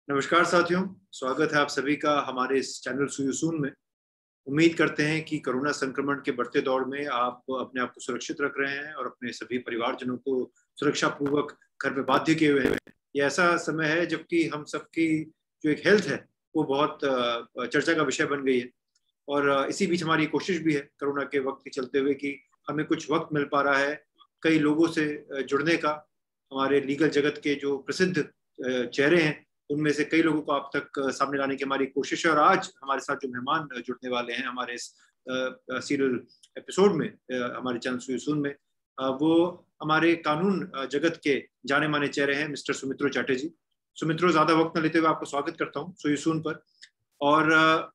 नमस्कार साथियों, स्वागत है आप सभी का हमारे इस चैनल सुयूसून में। उम्मीद करते हैं कि कोरोना संक्रमण के बढ़ते दौर में आप अपने आप को सुरक्षित रख रहे हैं और अपने सभी परिवारजनों को सुरक्षा पूर्वक घर में बाध्य किए हुए हैं। ये ऐसा समय है जबकि हम सबकी जो एक हेल्थ है वो बहुत चर्चा का विषय बन गई है और इसी बीच हमारी कोशिश भी है कोरोना के वक्त के चलते हुए कि हमें कुछ वक्त मिल पा रहा है कई लोगों से जुड़ने का। हमारे लीगल जगत के जो प्रसिद्ध चेहरे हैं उनमें से कई लोगों को आप तक सामने लाने की हमारी कोशिश है और आज हमारे साथ जो मेहमान जुड़ने वाले हैं हमारे इस सीरियल एपिसोड में हमारे चैनल सुयूसून में वो हमारे कानून जगत के जाने माने चेहरे हैं मिस्टर सुमित्रो चैटर्जी। सुमित्रो, ज्यादा वक्त न लेते हुए आपको स्वागत करता हूँ सुयूसून पर। और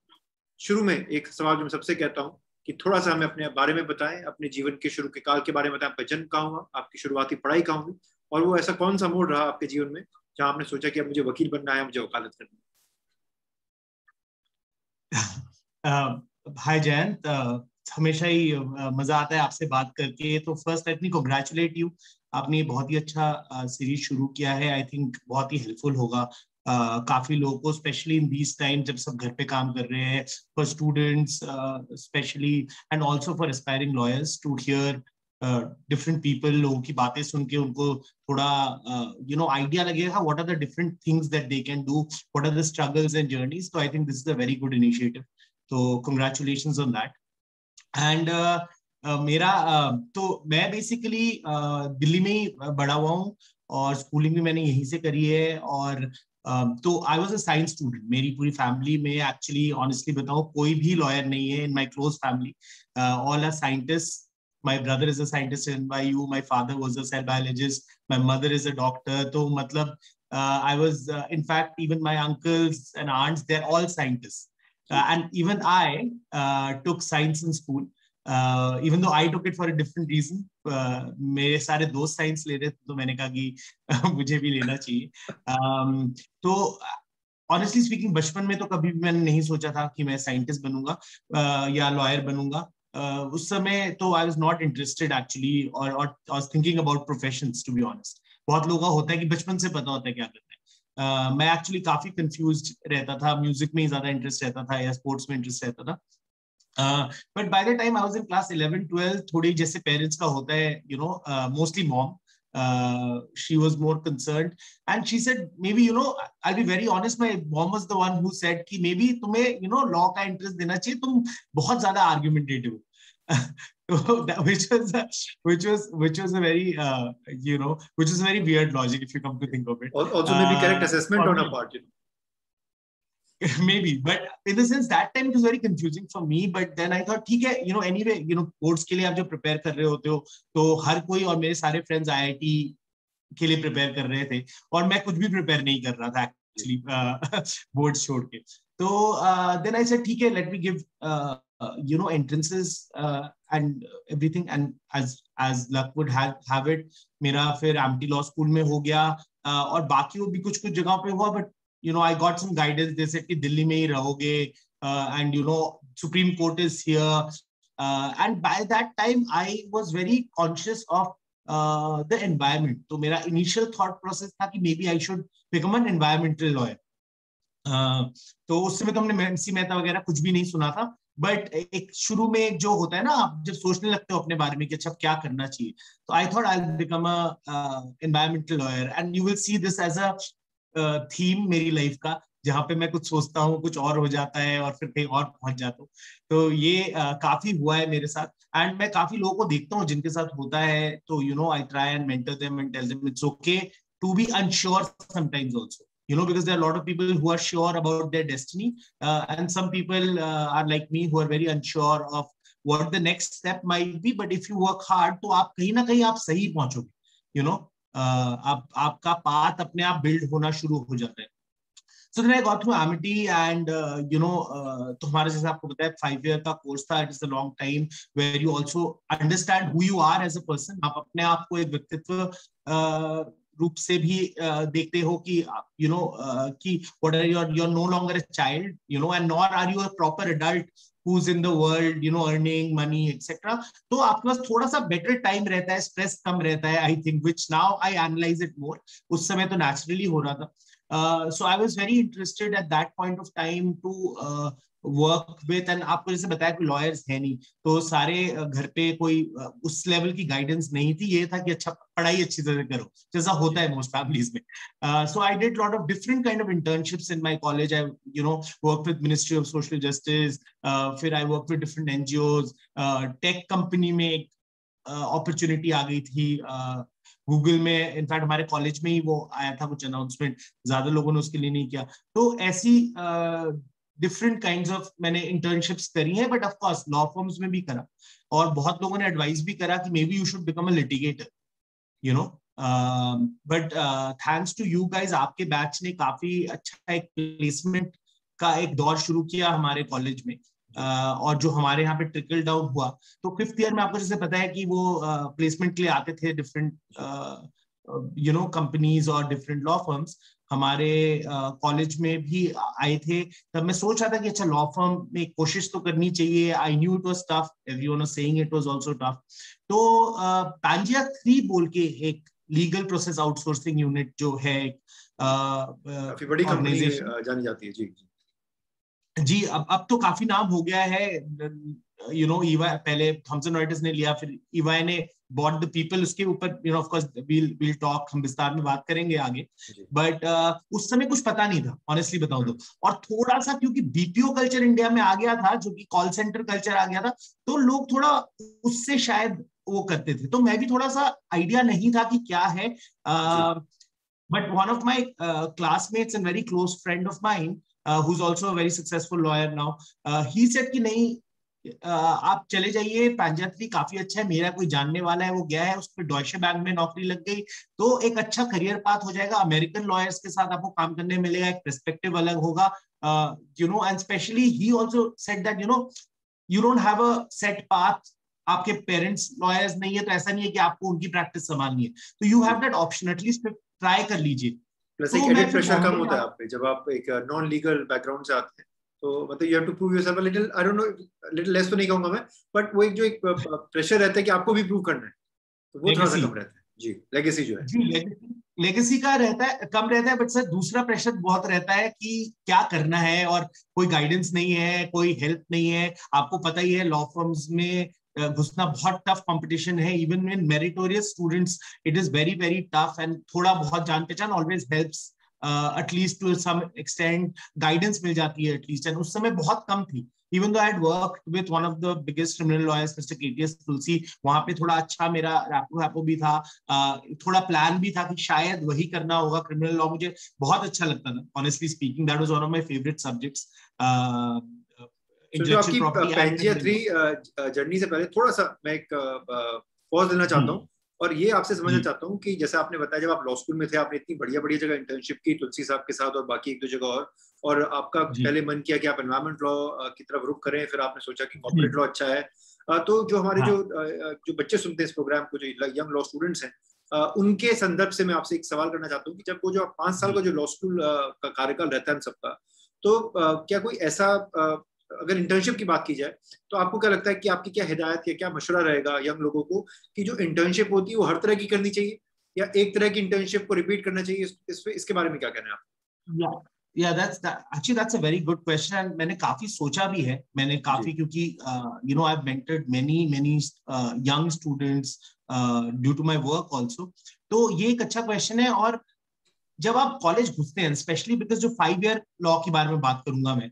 शुरू में एक सवाल जो मैं सबसे कहता हूँ कि थोड़ा सा हमें अपने बारे में बताएं, अपने जीवन के शुरू के काल के बारे में बताएं। आपका जन्म कहाँ हुआ, आपकी शुरुआती पढ़ाई कहाँ हुई और वो ऐसा कौन सा मोड़ रहा आपके जीवन में जहां आपने सोचा कि अब मुझे वकील बनना है, मुझे वकालत करनी है। हाय जयंत, हमेशा ही मजा आता है आपसे बात करके। तो first let me congratulate you, आपने बहुत ही अच्छा सीरीज शुरू किया है। आई थिंक बहुत ही हेल्पफुल होगा काफी लोगों को, स्पेशली इन दीज टाइम जब सब घर पे काम कर रहे हैं, for students specially and also for aspiring lawyers to hear different people. लोगों की बातें सुन के उनको थोड़ा आइडिया लगेगा what are the different things that they can do, what are the struggles and journeys. तो I think this is a very good initiative, तो कंग्रेचुलेशंस ऑन दैट। एंड तो मैं बेसिकली दिल्ली में ही बड़ा हुआ हूँ और स्कूलिंग भी मैंने यहीं से करी है। और तो I was a science student. मेरी पूरी फैमिली में एक्चुअली ऑनेस्टली बताऊं कोई भी लॉयर नहीं है in my close family, all are scientist. My brother is a scientist in NYU. My father was a cell biologist. My mother is a doctor. तो मतलब I was in fact even my uncles and aunts, they're all scientists. And even I took science in school, even though I took it for a different reason. मेरे सारे दोस्त science ले रहे थे तो मैंने कहा कि मुझे भी लेना चाहिए। तो ऑनेस्टली स्पीकिंग बचपन में तो कभी भी मैंने नहीं सोचा था कि मैं साइंटिस्ट बनूंगा या लॉयर बनूंगा। उस समय तो I was not interested actually, और I was thinking about professions to be honest. बहुत लोगों का होता है कि बचपन से पता होता है क्या करना है। मैं एक्चुअली काफी कंफ्यूज्ड रहता था, म्यूजिक में ही ज्यादा इंटरेस्ट रहता था या स्पोर्ट्स में इंटरेस्ट रहता था। But by the time I was in class 11 12, थोड़ी जैसे पेरेंट्स का होता है, mostly mom, she was more concerned and she said maybe, I'll be very honest, my mom was the one who said कि maybe तुम्हें law का interest देना चाहिए, तुम बहुत ज्यादा argumentative हो। which was a very which is a very weird logic if you come to think of it. Also maybe correct assessment on a part, maybe, but in the sense that time it was very confusing for me. But then I thought ठीक है, anyway, course के लिए आप जो prepare कर रहे होते हो तो हर कोई, और मेरे सारे फ्रेंड्स आईआईटी के लिए प्रिपेयर कर रहे थे और मैं कुछ भी प्रिपेयर नहीं कर रहा था एक्चुअली बोर्ड्स छोड़ के। तो देन आई सेड ठीक है, let me give entrances and everything, and as luck would have it मेरा फिर एमटी लॉ स्कूल में हो गया, और बाकी वो भी कुछ कुछ जगह पे हुआ। But I got some guidance. They said कि दिल्ली में ही रहोगे, and Supreme Court is here. And by that time, I was very conscious of the environment. तो मेरा initial thought process था कि maybe I should become an environmental lawyer. तो उस समय तो हमने MC मेहता वगैरह कुछ भी नहीं सुना था। बट एक शुरू में जो होता है ना, आप जब सोचने लगते हो अपने बारे में कि अच्छा क्या करना चाहिए, तो I thought I'll become a environmental lawyer. And you will see this as a theme मेरी लाइफ का, जहां पे मैं कुछ सोचता हूँ कुछ और हो जाता है और फिर कहीं और पहुंच जाता हूँ। तो ये काफी हुआ है मेरे साथ। एंड मैं काफी लोगों को देखता हूँ जिनके साथ होता है, तो I try and mentor them and tell them it's okay to be unsure sometimes also, because there are a lot of people who are sure about their destiny, and some people are like me who are very unsure of what the next step might be. But if you work hard, तो आप कहीं ना कहीं आप सही पहुंचोगे, आपका path अपने आप बिल्ड होना शुरू हो जाता है। So then I got through Amity, and तो हमारे जैसे आपको बताया 5 year का कोर्स था. It is a long time where you also understand who you are as a person. आप अपने आप को एक व्यक्तित्व रूप से भी देखते हो कि कि what are you're no longer a child, and nor are you a proper adult who's in the world, earning money, etc. तो आपके पास थोड़ा सा better time रहता है, stress कम रहता है, I think, which now I analyze it more. उस समय तो naturally हो रहा था. So I was very interested at that point of time to work with, and आपको जैसे बताया कि लॉयर्स है नहीं, तो सारे घर पे कोई उस लेवल की गाइडेंस नहीं थी. ये था कि अच्छा पढ़ाई अच्छी तरह करो, जैसा होता है मोस्ट फैमिलीज में. So I did lot of different kind of internships in my college. I work with ministry of social justice, फिर I work with different NGOs. Tech company में एक अपॉर्चुनिटी आ गई थी गूगल में. इनफैक्ट हमारे college में ही वो आया था कुछ अनाउंसमेंट, ज्यादा लोगों ने उसके लिए नहीं किया. तो ऐसी डिफरेंट काइंड्स ऑफ मैंने इंटर्नशिप्स करी हैं, but of course law firms में भी करा. और बहुत लोगों ने एडवाइस भी करा कि maybe you should become a litigator, but thanks to you guys, आपके बैच ने काफी अच्छा एक प्लेसमेंट का एक दौर शुरू किया हमारे कॉलेज में. और जो हमारे यहाँ पे ट्रिकल डाउन हुआ, तो 5th ईयर में आपको जैसे पता है कि वो प्लेसमेंट के लिए आते थे डिफरेंट कंपनीज और डिफरेंट लॉ फर्म्स. हमारे कॉलेज में भी आए थे. तब मैं सोच रहा था कि अच्छा लॉ फर्म में कोशिश तो करनी चाहिए. I knew it was tough, everyone was saying it was also tough. तो पांजिया 3 बोल के एक लीगल प्रोसेस आउटसोर्सिंग यूनिट जो है, काफी बड़ी कंपनी जानी जाती है. जी जी, अब तो काफी नाम हो गया है. ईवाई पहले थॉमसन रॉयटर्स ने लिया, फिर ईवाई ने बॉट द पीपल. उसके ऊपर ऑफ कोर्स we'll टॉक, हम विस्तार में बात करेंगे आगे. बट उस समय कुछ पता नहीं था, ऑनेस्टली बताऊं तो. और थोड़ा सा क्योंकि बीपीओ कल्चर इंडिया में आ गया था, जो कि कॉल सेंटर कल्चर आ गया था, तो लोग थोड़ा उससे शायद वो करते थे. तो मैं भी थोड़ा सा आइडिया नहीं था कि क्या है. But one of my classmates and very close friend of mine, who's also a very successful lawyer now, he said कि नहीं, आप चले जाइए, पांजिया 3 काफी अच्छा है, मेरा कोई जानने वाला है, वो गया है, उसको डॉयचे बैंक में नौकरी लग गई, तो एक अच्छा करियर पाथ हो जाएगा. अमेरिकन लॉयर्स के साथ आपको काम करने मिलेगा, एक पर्सपेक्टिव अलग होगा. And specially he also said that you don't have a set path. आपके पेरेंट्स लॉयर्स नहीं है, तो ऐसा नहीं है कि आपको उनकी प्रैक्टिस संभालनी है, तो you have that option, at least try कर लीजिए. प्लस एक एडिट प्रेशर कम होता है आप पे जब आप एक नॉन लीगल बैकग्राउंड से आते हैं. तो मतलब you have to prove yourself a little, I don't know, little less तो नहीं कहूंगा मैं, बट वो एक जो एक प्रेशर रहता है कि आपको भी प्रूव करना है, तो वो थोड़ा सा कम रहता है. जी, लेगेसी जो है, जी लेगेसी का रहता है, कम रहता है. बट सर दूसरा प्रेशर बहुत रहता है कि क्या करना है, और कोई गाइडेंस नहीं है, कोई हेल्प नहीं है. आपको पता ही है लॉ फर्म्स में घुसना बहुत टफ कंपटीशन है. Even in meritorious students it is very very tough. And थोड़ा बहुत जान पहचान always helps, at least to some extent guidance मिल जाती है एटलीस्ट. एंड उस समय बहुत कम थी. Even though I had worked with one of the biggest criminal lawyers, Mr. KTS Tulsi, वहां पे थोड़ा अच्छा मेरा रैपो भी था, थोड़ा प्लान भी था कि शायद वही करना होगा. क्रिमिनल लॉ मुझे बहुत अच्छा लगता था, honestly speaking. That was one of my favourite subjects. जो आपकी पांजिया 3 जर्नी से पहले थोड़ा सा मैं एक पॉज लेना चाहता हूँ, और ये आपसे समझना चाहता हूँ कि जैसे आपने बताया जब आप लॉ स्कूल में थे, आपने इतनी बढ़िया बढ़िया जगह इंटर्नशिप की तुलसी साहब के साथ और बाकी 1-2 जगह, और आपका पहले मन किया कि आप एनवायरमेंट लॉ की तरफ रुख करें, फिर आपने सोचा कि कॉर्पोरेट लॉ अच्छा है. तो जो हमारे जो बच्चे सुनते हैं इस प्रोग्राम को, जो यंग लॉ स्टूडेंट्स हैं, उनके संदर्भ से मैं आपसे एक सवाल करना चाहता हूँ कि जब वो जो 5 साल का जो लॉ स्कूल का कार्यकाल रहता है हम सबका, तो क्या कोई ऐसा, अगर इंटर्नशिप की बात की जाए, तो आपको क्या लगता है कि आपकी क्या हिदायत या क्या मशवरा रहेगा यंग लोगों को कि जो इंटर्नशिप होती है वो हर तरह की करनी चाहिए, या एक तरह की इंटर्नशिप को रिपीट करना चाहिए? इसके बारे में क्या कहना है आप? that's a very good question. And मैंने काफी सोचा भी है, मैंने काफी, क्योंकि I've mentored many young students due to my work also. तो ये एक अच्छा क्वेश्चन है. और जब आप कॉलेज घुसते हैं, स्पेशली बिकॉज जो 5 ईयर लॉ के बारे में बात करूंगा मैं,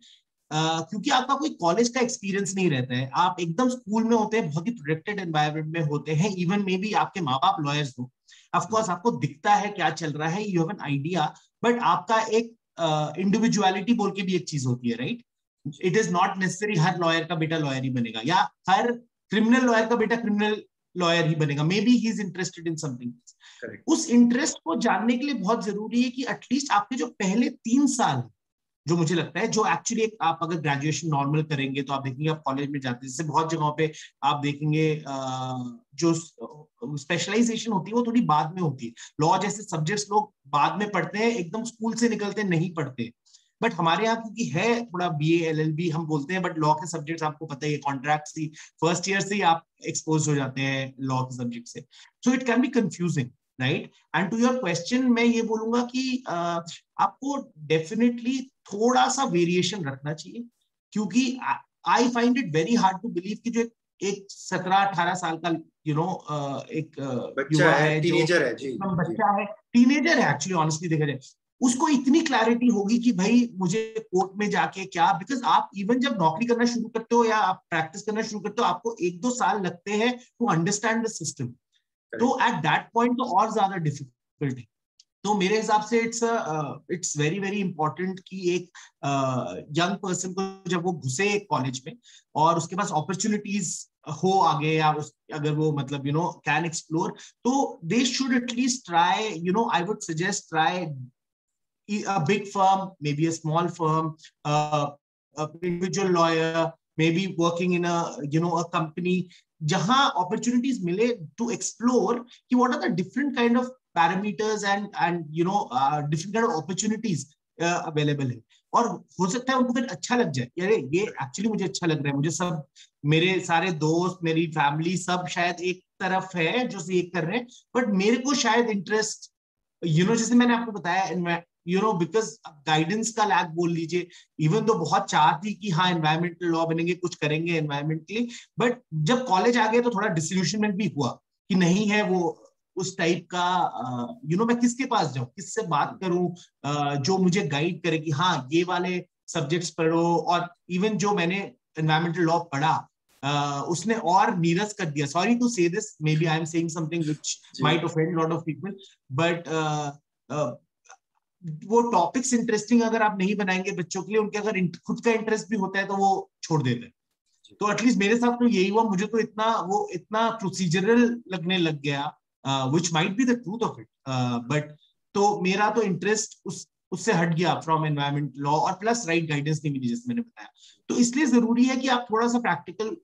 क्योंकि आपका कोई कॉलेज का एक्सपीरियंस नहीं रहता है, आप एकदम स्कूल में होते हैं, बहुत ही प्रोटेक्टेड एनवायरनमेंट में होते हैं. इवन मे बी आपके माँ बाप लॉयर्स हो, ऑफ कोर्स आपको दिखता है क्या चल रहा है, you have an idea, but आपका एक इंडिविजुअलिटी बोल के भी एक चीज होती है, right? It is not necessary her lawyer का बेटा लॉयर ही बनेगा, या हर क्रिमिनल लॉयर का बेटा क्रिमिनल लॉयर ही बनेगा. May be he is interested in something. उस इंटरेस्ट को जानने के लिए बहुत जरूरी है कि एटलीस्ट आपके जो पहले 3 साल, जो मुझे लगता है, जो एक्चुअली आप अगर ग्रेजुएशन नॉर्मल करेंगे तो आप देखेंगे आप कॉलेज में जाते हैं, जैसे बहुत जगहों पे आप देखेंगे जो स्पेशलाइजेशन होती है वो थोड़ी बाद में होती है. लॉ जैसे सब्जेक्ट्स लोग बाद में पढ़ते हैं, एकदम स्कूल से निकलते नहीं पढ़ते. बट हमारे यहाँ क्योंकि है थोड़ा BA LLB हम बोलते हैं, बट लॉ के सब्जेक्ट्स आपको पता ही है, कॉन्ट्रैक्ट्स ही फर्स्ट ईयर से ही आप एक्सपोज हो जाते हैं लॉ के सब्जेक्ट से. So it can be confusing, right? And to your question, मैं ये बोलूंगा कि आपको डेफिनेटली थोड़ा सा वेरिएशन रखना चाहिए, क्योंकि I find it very hard to believe कि जो एक 17-18 साल का एक बच्चा युवा है, है, जो टीनेजर है जी एकदम जी। बच्चा है, टीनेजर है एक्चुअली, ऑनेस्टली देखा जाए, उसको इतनी क्लैरिटी होगी कि भाई मुझे कोर्ट में जाके क्या, बिकॉज आप इवन जब नौकरी करना शुरू करते हो या आप प्रैक्टिस करना शुरू करते हो, आपको 1-2 साल लगते हैं टू अंडरस्टैंड द सिस्टम। तो एट दैट पॉइंट तो और ज्यादा डिफिकल्ट है। तो मेरे हिसाब से इट्स वेरी वेरी इंपॉर्टेंट कि एक यंग पर्सन को जब वो घुसे कॉलेज में और उसके पास अपॉर्चुनिटीज हो आगे, या अगर वो मतलब कैन एक्सप्लोर, तो they should at least try, I would suggest try a big firm, maybe a small firm, a individual lawyer, maybe working in a company, jahan opportunities mile to explore ki what are the different kind of parameters and different kind of opportunities available है। और हो सकता है उनको फिर अच्छा लग जाए, यार ये एक्चुअली मुझे अच्छा लग रहा है, मुझे सब मेरे सारे दोस्त, मेरी फैमिली सब शायद एक तरफ है जो ये कर रहे हैं, बट मेरे को शायद इंटरेस्ट, जैसे मैंने आपको बताया, बिकॉज गाइडेंस का लैक बोल लीजिए, इवन तो बहुत चाह थी कि हाँ एनवायरमेंटल लॉ बनेंगे, कुछ करेंगे एनवायरमेंट के लिए, बट जब कॉलेज आ गए तो थोड़ा डिसल्यूशनमेंट भी हुआ कि नहीं है वो उस टाइप का, मैं किसके पास जाऊं, किससे बात करूं जो मुझे गाइड करे कि हाँ ये वाले सब्जेक्ट्स पढ़ो। और इवन जो मैंने एनवायरमेंटल लॉ पढ़ा, उसने और नीरस कर दिया, sorry to say this, maybe I am saying something which might offend lot of people, but वो टॉपिक्स इंटरेस्टिंग अगर आप नहीं बनाएंगे बच्चों के लिए, उनके अगर खुद का इंटरेस्ट भी होता है तो वो छोड़ देते हैं। तो एटलीस्ट मेरे साथ तो यही हुआ, मुझे तो इतना प्रोसीजरल लगने लग गया, which might be the truth of it, but तो मेरा तो इंटरेस्ट उससे हट गया फ्रॉम एनवायरमेंट लॉ, और प्लस राइट गाइडेंस नहीं मिली जैसे मैंने बताया। तो इसलिए जरूरी है कि आप थोड़ा सा प्रैक्टिकल,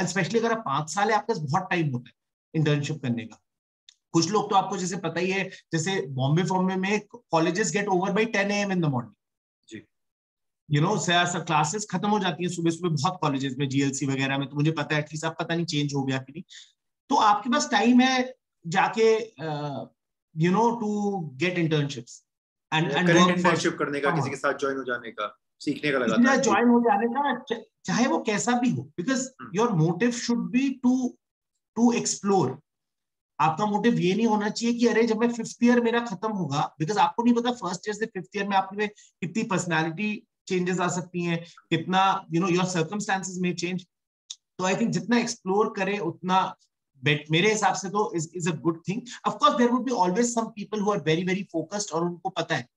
स्पेशली अगर आप 5 साल है, आपके पास बहुत टाइम होता है इंटर्नशिप करने का। कुछ लोग तो आपको जैसे पता ही है, जैसे बॉम्बे फॉम्बे में colleges get over by 10 AM in the morning, classes खत्म हो जाती है सुबह सुबह बहुत कॉलेजेस में, जीएलसी वगैरह में, तो मुझे पता है, एटलीस्ट आप पता नहीं चेंज हो गया कि नहीं, तो आपके पास टाइम है जाके to get internships and current work for, internship करने का, किसी के साथ ज्वाइन हो जाने का, सीखने का लगातार ज्वाइन हो जाने का, चाहे वो कैसा भी हो, because your motive should be to explore. आपका मोटिव ये नहीं होना चाहिए कि अरे जब मैं 5th ईयर मेरा खत्म होगा, बिकॉज आपको नहीं पता फर्स्ट ईयर से 5th ईयर में आप में कितनी पर्सनालिटी चेंजेस आ सकती हैं, कितना योर सर्कमस्टांसेस में चेंज। तो आई थिंक जितना एक्सप्लोर करे उतना बेट, मेरे हिसाब से तो is a good thing. Of course there would be always some people who are very very focused, और उनको पता है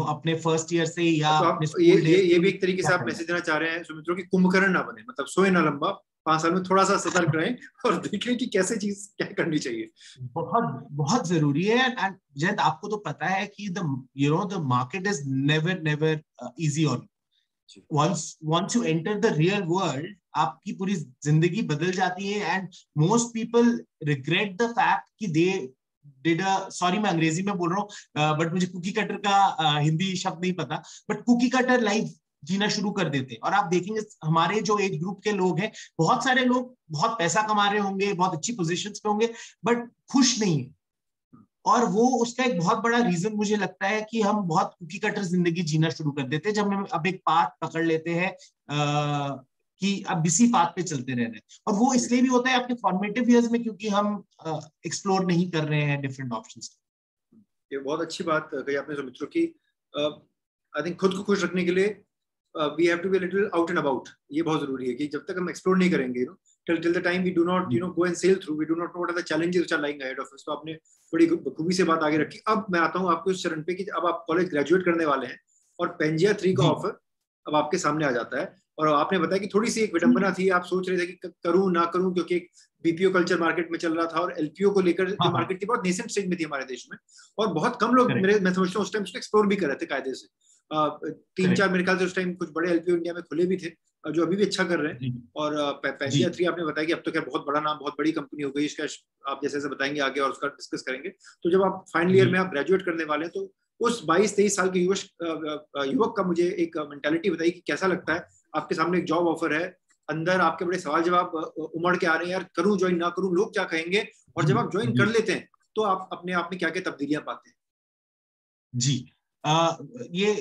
अपने फर्स्ट ईयर से या तो अपने आप स्कूल डेज ये से भी एक तरीके से क्या आप करना है। मैसेज देना चाह रहे हैं सुमित्रों की, कुंभकर्ण ना बने, मतलब सोए ना लंबा, 5 साल में थोड़ा सा सतर्क रहें और देखें कि कैसे चीज क्या करनी चाहिए। बहुत बहुत जरूरी है। एंड जैद आपको तो पता है कि the market is never never easy on, once you enter the real world, आपकी पूरी जिंदगी बदल जाती है। And most people regret the fact कि दे डिड सॉरी मैं अंग्रेजी में बोल रहा हूँ, बट मुझे कुकी कटर का हिंदी शब्द नहीं पता, बट कुकी कटर लाइफ जीना शुरू कर देते हैं। और आप देखेंगे हमारे जो एज ग्रुप के लोग हैं, बहुत सारे लोग बहुत पैसा कमा रहे होंगे, बहुत अच्छी पोजीशंस पे होंगे, बट खुश नहीं है। और वो उसका एक बहुत बड़ा रीजन मुझे लगता है कि हम बहुत कुकी कटर जिंदगी जीना शुरू कर देते हैं, जब हम अब एक पाथ पकड़ लेते हैं कि अब इसी पाथ पे चलते रह रहे हैं। और वो इसलिए भी होता है आपके फॉर्मेटिव इयर्स में, क्योंकि हम एक्सप्लोर नहीं कर रहे हैं डिफरेंट ऑप्शंस। ये बहुत अच्छी बात कही आपने सुमित्रों की। आई थिंक खुद को खुश रखने के लिए we have to be little out and about. ये बहुत जरूरी है कि जब तक हम एक्सप्लोर नहीं करेंगे, till the time we do not go and sail through, we do not know what are the challenges which are lying ahead of us। तो आपने बड़ी खूबी से बात आगे रखी। अब मैं आता हूँ आपके उस चरण पे कि अब आप कॉलेज ग्रेजुएट करने वाले हैं और पेंजिया 3 का ऑफर अब आपके सामने आ जाता है, और आपने बताया कि थोड़ी सी एक विडंबना थी, आप सोच रहे थे कि करूं ना करूं, क्योंकि एक बीपीओ कल्चर मार्केट में चल रहा था और एलपीओ को लेकर जो मार्केट थी बहुत नेसेंट स्टेज में थी हमारे देश में, और बहुत कम लोग मैं समझता हूँ उस टाइम उसको एक्सप्लोर भी कर रहे थे कायदे से। 3-4 मेरे ख्याल से उस टाइम कुछ बड़े एलपीओ इंडिया में खुले भी थे जो अभी भी अच्छा कर रहे हैं। और पेंजिया 3 आपने बताया कि अब तो क्या बहुत बड़ा नाम, बहुत बड़ी कंपनी हो गई, इसका आप जैसे जैसे बताएंगे आगे और उसका डिस्कस करेंगे। तो जब आप फाइनल ईयर में आप ग्रेजुएट करने वाले हैं, तो उस 22-23 साल के युवक का मुझे एक मेंटालिटी बताइए कि कैसा लगता है। आपके सामने एक जॉब ऑफर है, अंदर आपके बड़े सवाल जवाब उमड़ के आ रहे हैं, यार करूं ज्वाइन ना करूं, लोग क्या कहेंगे, और जब आप ज्वाइन कर लेते हैं तो आप अपने आप में क्या क्या तब्दीलियां पाते हैं? जी, ये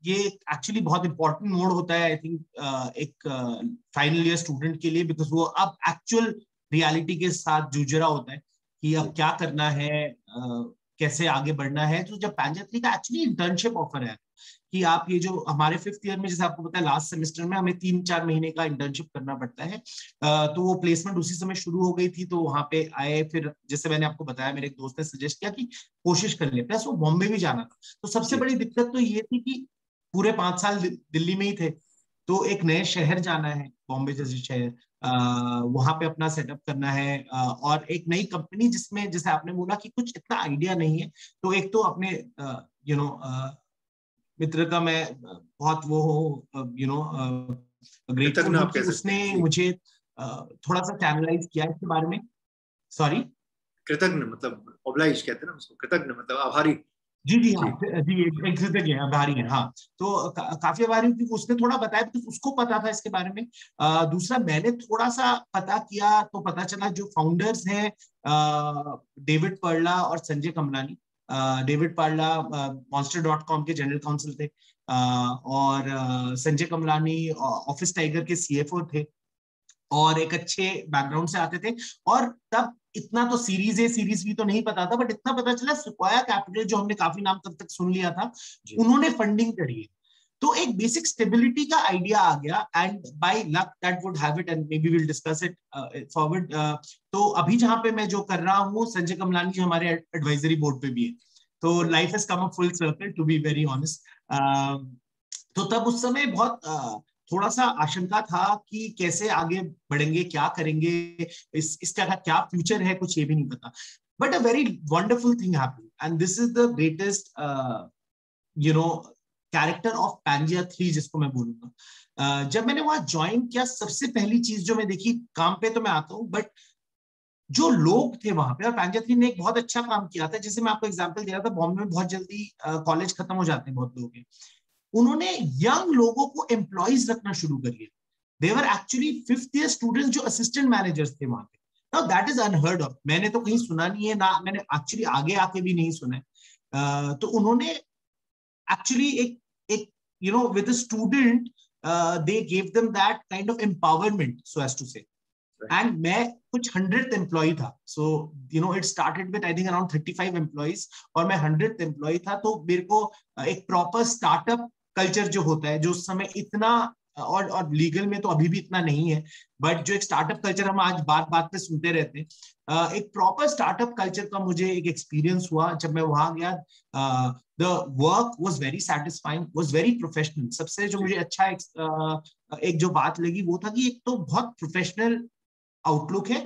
ये एक्चुअली बहुत इंपॉर्टेंट मोड होता है आई थिंक एक फाइनल ईयर स्टूडेंट के लिए, बिकॉज वो अब एक्चुअल रियलिटी के साथ जूझ रहा होता है कि अब क्या करना है, कैसे आगे बढ़ना है। तो जब पैंजैथ्री का एक्चुअली इंटर्नशिप ऑफर है कि आप ये जो हमारे 5th ईयर में, जैसे आपको पता है लास्ट सेमेस्टर में हमें 3-4 महीने का इंटर्नशिप करना पड़ता है, तो वो प्लेसमेंट उसी समय शुरू हो गई थी, तो वहां पे आए। फिर जैसे मैंने आपको बताया, मेरे एक दोस्त ने सजेस्ट किया कि कोशिश कर ले, प्लस वो बॉम्बे भी जाना था। तो सबसे बड़ी दिक्कत तो ये थी कि पूरे 5 साल दिल्ली में ही थे, तो एक नए शहर जाना है, बॉम्बे जैसे शहर, वहां पे अपना सेटअप करना है, और एक नई कंपनी जिसमें, जैसे आपने बोला कि कुछ इतना आइडिया नहीं है। तो एक तो अपने यू नो मित्र का मैं बहुत वो हो ग्रेटफुल कृतज्ञ हूँ आप कि कह सकते उसने हैं जी। मुझे थोड़ा सा चैनलाइज किया इसके बारे में। सॉरी। कृतज्ञ मतलब ऑब्लाइज कहते हैं ना उसको, कृतज्ञ मतलब आभारी। जी जी जी हाँ जी, एक कृतज्ञ आभारी है, हाँ। तो काफी आभारी हूँ क्योंकि उसने थोड़ा बताया, तो उसको पता था इसके बारे में। दूसरा, मैंने थोड़ा सा पता किया तो पता चला जो फाउंडर्स हैं, डेविड पर्ला और संजय कमलानी। डेविड पर्ला monster.com के जनरल काउंसिल थे, और संजय कमलानी ऑफिस टाइगर के सीएफओ थे, और एक अच्छे बैकग्राउंड से आते थे। और तब इतना तो सीरीज ए सीरीज बी तो नहीं पता था, बट इतना पता चला सिक्वाया कैपिटल, जो हमने काफी नाम तब तक सुन लिया था, जी उन्होंने फंडिंग करी है। तो एक बेसिक स्टेबिलिटी का आइडिया आ गया, and by luck that would have it, and may be will discuss it forward. तो अभी जहां पे मैं जो कर रहा हूँ, संजय कमलानी जी हमारे एडवाइजरी बोर्ड पे भी है। तो life has come a full circle, to be very honest. तो तब उस समय बहुत थोड़ा सा आशंका था कि कैसे आगे बढ़ेंगे, क्या करेंगे, इसका क्या फ्यूचर है, कुछ ये भी नहीं पता। But a very wonderful thing happened, and this is the greatest you know character of Pangaea 3, जिसको मैं बोलूंगा। जब मैंने वहां ज्वाइन किया, सबसे पहली चीज जो मैं देखी, काम पे तो मैं आता हूँ, बट जो लोग थे वहां पे, और पैंजिया 3 ने एक बहुत अच्छा काम किया था। जैसे मैं आपको एग्जांपल दे रहा था, बॉम्बे में बहुत जल्दी कॉलेज खत्म हो जाते हैं बहुत लोग हैं। उन्होंने यंग लोगों को एम्प्लॉइज रखना शुरू कर दिया। They were actually 5th year students जो असिस्टेंट मैनेजर्स थे वहां पे। Now that is unheard of, मैंने तो कहीं सुना नहीं है, ना मैंने एक्चुअली आगे आके भी नहीं सुना है। तो उन्होंने एक्चुअली एक एक with student, they gave them that kind of empowerment, so as to say. And मैं कुछ 100th एम्प्लॉय था, so it started with I think around 35 employees, और मैं 100th एम्प्लॉय था। तो मेरे को एक प्रॉपर स्टार्टअप कल्चर जो होता है, जो उस समय इतना, और लीगल में तो अभी भी इतना नहीं है, बट जो एक स्टार्टअप कल्चर हम आज बात बात पे सुनते रहते हैं, एक प्रॉपर स्टार्टअप कल्चर का मुझे एक एक्सपीरियंस हुआ जब मैं वहां गया। The work was very satisfying, was very professional. सबसे जो जी मुझे अच्छा एक जो बात लगी वो था कि एक तो बहुत प्रोफेशनल आउटलुक है,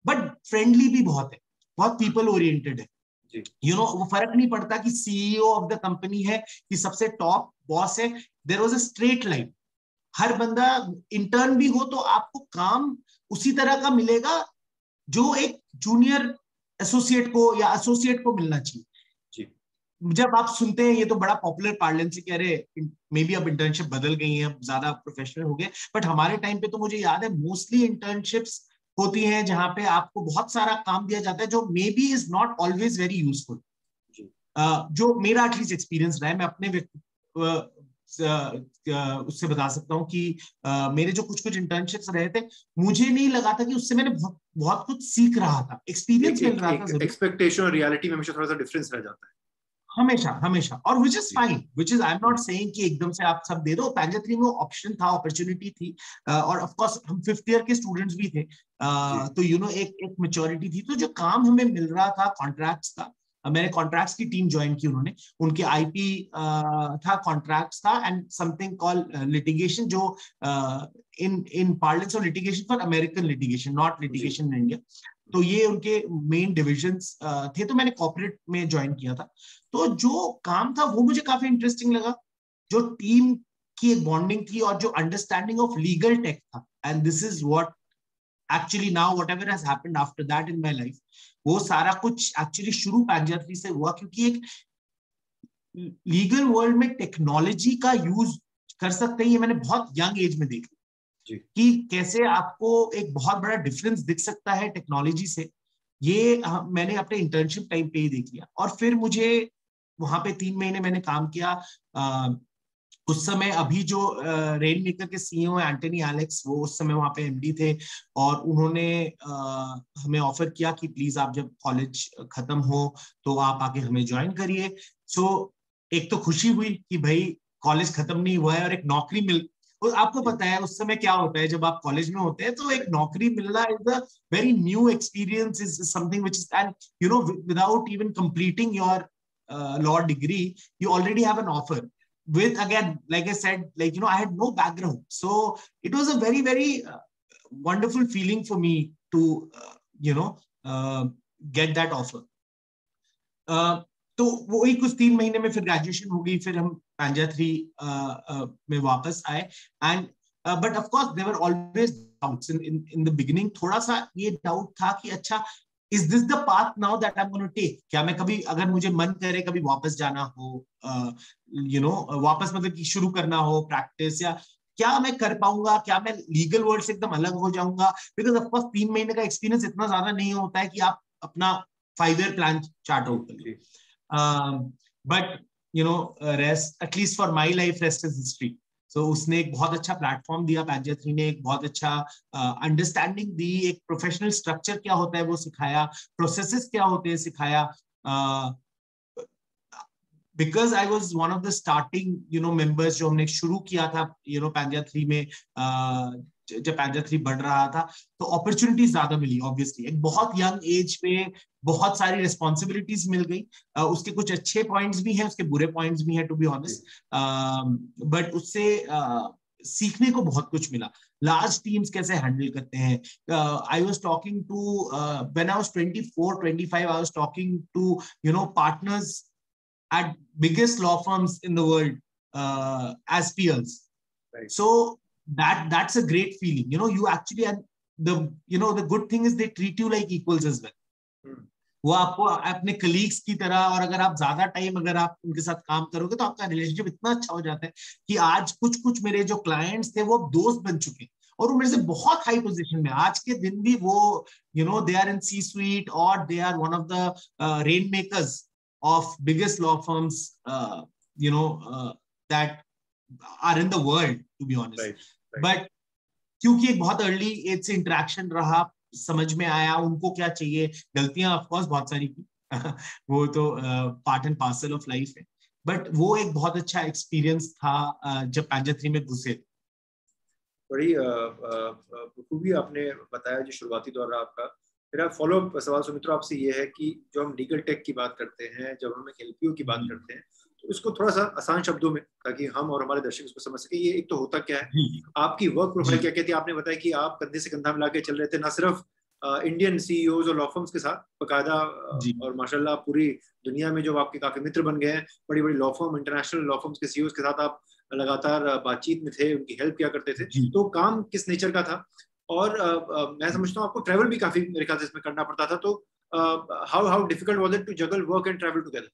बट फ्रेंडली भी बहुत है, बहुत पीपल ओरिएंटेड है। जी वो फर्क नहीं पड़ता कि सीईओ ऑफ द कंपनी है कि सबसे टॉप बॉस है। There was a straight line. हर बंदा, इंटर्न भी हो तो आपको काम उसी तरह का मिलेगा जो एक जूनियर एसोसिएट को या एसोसिएट को मिलना चाहिए। जी जब आप सुनते हैं, ये तो बड़ा पॉपुलर पार्लेंस है कि अरे मे बी अब इंटर्नशिप बदल गई है, अब ज्यादा प्रोफेशनल हो गए, बट हमारे टाइम पे तो मुझे याद है मोस्टली इंटर्नशिप्स होती हैं जहां पे आपको बहुत सारा काम दिया जाता है, जो maybe is not always very useful. जी जो मेरा एटलीस्ट एक्सपीरियंस रहा है, मैं अपने उससे बता सकता हूँ कि मेरे जो कुछ कुछ इंटर्नशिप्स रहे थे, मुझे नहीं लगा था कि उससे मैंने बहुत बहुत कुछ सीख रहा था, एक्सपीरियंस एक मिल एक रहा था एक जरूर। एक्सपेक्टेशन और रियलिटी में हमेशा थोड़ा सा डिफरेंस रह जाता है। हमेशा हमेशा, और विच इज जी fine, which is I am not saying कि एकदम से आप सब दे दो। पैंजिया 3 में ऑप्शन था, अपॉर्चुनिटी थी, और ऑफ कोर्स हम 5th ईयर के स्टूडेंट्स भी थे, जी तो एक एक मेच्योरिटी थी। तो जो काम हमें मिल रहा था कॉन्ट्रैक्ट्स का, मैंने कॉन्ट्रैक्ट्स की टीम ज्वाइन की, उन्होंने उनके आईपी था, कॉन्ट्रैक्ट्स था, एंड समथिंग कॉल लिटिगेशन, जो in parlance of litigation for American litigation, not the litigation in India. तो ये उनके मेन डिविजन्स थे, तो मैंने कॉर्पोरेट में ज्वाइन किया था। तो जो काम था वो मुझे काफी इंटरेस्टिंग लगा, जो टीम की एक बॉन्डिंग थी, और जो अंडरस्टैंडिंग ऑफ लीगल टेक था। And this is what actually now whatever has happened after that in my life, वो सारा कुछ एक्चुअली शुरू पैंजिया 3 से हुआ, क्योंकि एक लीगल वर्ल्ड में टेक्नोलॉजी का यूज कर सकते हैं, ये मैंने बहुत यंग एज में देखा जी कि कैसे आपको एक बहुत बड़ा डिफरेंस दिख सकता है टेक्नोलॉजी से। ये मैंने अपने इंटर्नशिप टाइम पे ही देख लिया। और फिर मुझे वहां पे 3 महीने मैंने काम किया। उस समय अभी जो रेन मेकर के सीईओ है एंटनी एलेक्स, वो उस समय वहां पे एमडी थे, और उन्होंने हमें ऑफर किया कि प्लीज आप जब कॉलेज खत्म हो तो आप आके हमें ज्वाइन करिए। सो एक तो खुशी हुई कि भाई कॉलेज खत्म नहीं हुआ है और एक नौकरी मिल, और आपको पता है उस समय क्या होता है जब आप कॉलेज में होते हैं, तो एक नौकरी मिलना is a very new experience, is something which is, and you know without even completing your law degree, you already have an offer with, again, like I said, like, I had no background, so it was a very very wonderful feeling for me to you know uh, get that offer. तो वही कुछ 3 महीने में फिर graduation हो गई, फिर हम पांजा 3 में वापस आए, and but of course there were always doubts in the beginning. थोड़ा सा ये डाउट था कि अच्छा, is this the path now that I am gonna take? क्या मैं कभी, अगर मुझे मन करे कभी वापस जाना हो, वापस मतलब कि शुरू करना हो प्रैक्टिस, या क्या मैं कर पाऊंगा, क्या मैं लीगल वर्ल्ड से एकदम अलग हो जाऊंगा? बिकॉज ऑफ कोर्स 3 महीने का एक्सपीरियंस इतना ज्यादा नहीं होता है कि आप अपना 5 ईयर प्लान चार्ट आउट करें। But rest, at least for my life, rest is history. So उसने एक बहुत अच्छा प्लेटफॉर्म दिया, पांजा 3 ने एक बहुत अच्छा अंडरस्टैंडिंग दी, एक प्रोफेशनल स्ट्रक्चर क्या होता है वो सिखाया, प्रोसेसेस क्या होते हैं सिखाया। Because I was one of the starting members, जो हमने शुरू किया था पांजा 3 में, जब पांजा 3 बढ़ रहा था, तो अपॉर्चुनिटीज ज्यादा मिली। ऑब्वियसली एक बहुत यंग एज पे बहुत सारी रिस्पॉन्सिबिलिटीज मिल गई। उसके कुछ अच्छे पॉइंट्स भी हैं, उसके बुरे पॉइंट्स भी हैं, टू बी ऑनेस्ट, बट उससे सीखने को बहुत कुछ मिला। लार्ज टीम्स कैसे हैंडल करते हैं। I was talking to, when I was 24-25, I was talking to partners at biggest law firms in the world as peers. Right. So that's a great feeling. You actually, and the good thing is they treat you like equals as well. वो आपको अपने colleagues की तरह, और अगर आप ज्यादा time अगर आप उनके साथ काम करोगे तो आपका रिलेशनशिप इतना अच्छा हो जाता है कि आज कुछ मेरे जो क्लाइंट्स थे वो दोस्त बन चुके हैं, और वो मेरे से बहुत हाई पोजीशन में आज के दिन भी वो they are in C suite, और they are one of the rainmakers of biggest law firms that are in the world, to be honest. Right. But क्योंकि एक बहुत अर्ली एज से इंटरेक्शन रहा, समझ में आया उनको क्या चाहिए। गलतियां ऑफ कोर्स बहुत सारी की वो तो part and parcel of life है, बट वो एक बहुत अच्छा एक्सपीरियंस था जब पांजा 3 में घुसे। बड़ी खूबी आपने बताया जो शुरुआती दौर रहा आपका। मेरा फॉलोअप सवाल सुमित्रा आपसे ये है कि जो हम लीगल टेक की बात करते हैं, जब हम एक एलपीओ की बात करते हैं, तो इसको थोड़ा सा आसान शब्दों में, ताकि हम और हमारे दर्शक इसको समझ सके, ये एक तो होता क्या है, आपकी वर्क प्रोफाइल क्या कहती है। आपने बताया कि आप कंधे से कंधा मिला के चल रहे थे, ना सिर्फ इंडियन सीईओज और लॉ फर्म्स के साथ बकायदा, और माशाल्लाह पूरी दुनिया में जो आपके काफी मित्र बन गए हैं, बड़ी बड़ी law firm, international law firms के सीईओज के साथ आप लगातार बातचीत में थे, उनकी हेल्प किया करते थे। तो काम किस नेचर का था, और मैं समझता हूँ आपको ट्रैवल भी काफी मेरे ख्याल से इसमें करना पड़ता था, तो how difficult was it to juggle work and travel together?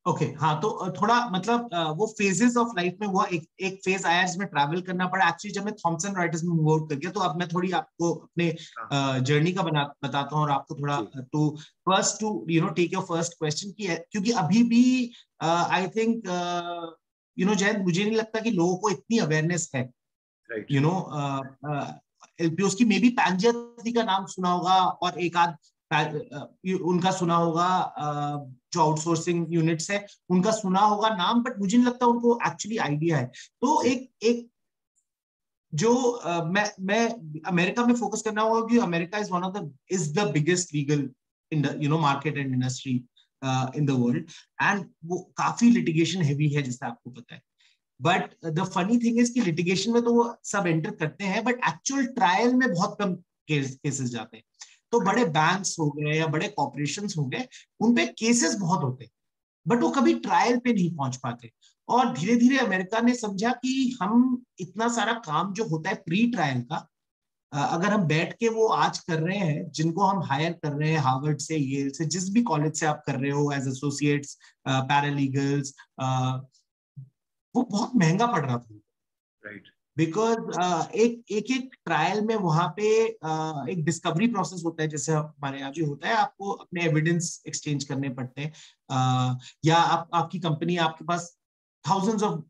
Okay, हाँ, तो थोड़ा मतलब वो फेजेस ऑफ लाइफ में वो एक फेज आया जिसमें ट्रैवल करना पड़ा। एक्चुअली जब मैं थॉमसन रॉयटर्स में मूव आउट कर गया, तो अब मैं थोड़ी आपको अपने जर्नी का बताता हूँ, और आपको थोड़ा to first to take your first question की, क्योंकि अभी भी आई थिंक जयंत, मुझे नहीं लगता कि लोगों को इतनी अवेयरनेस है एलपीओस की। मे बी पांजा 3 का नाम सुना होगा, और एक आध उनका सुना होगा, जो आउटसोर्सिंग यूनिट्स है उनका सुना होगा नाम, बट मुझे नहीं लगता उनको एक्चुअली आइडिया है। तो एक जो मैं अमेरिका में फोकस करना होगा, कि America is the biggest legal market and industry in the world, and वो काफी लिटिगेशन हैवी है, जैसा आपको पता है। But the funny thing is कि लिटिगेशन में तो वो सब एंटर करते हैं, बट एक्चुअल ट्रायल में बहुत कम केसेस जाते हैं। तो बड़े बैंक्स हो गए या बड़े कॉर्पोरेशंस हो गए, उनपे केसेस बहुत होते हैं, बट वो कभी ट्रायल पे नहीं पहुंच पाते। और धीरे धीरे अमेरिका ने समझा कि हम इतना सारा काम जो होता है प्री ट्रायल का, अगर हम बैठ के वो आज कर रहे हैं, जिनको हम हायर कर रहे हैं हार्वर्ड से, येल से, जिस भी कॉलेज से आप कर रहे हो एज एसोसिएट्स, पैरालीगल्स, वो बहुत महंगा पड़ रहा था। राइट। बिकॉज एक ट्रायल में वहां पे एक डिस्कवरी प्रोसेस होता है, जैसे हमारे यहाँ भी होता है, आपको अपने एविडेंस एक्सचेंज करने पड़ते हैं, या आपकी कंपनी, आपके पास थाउजेंड्स ऑफ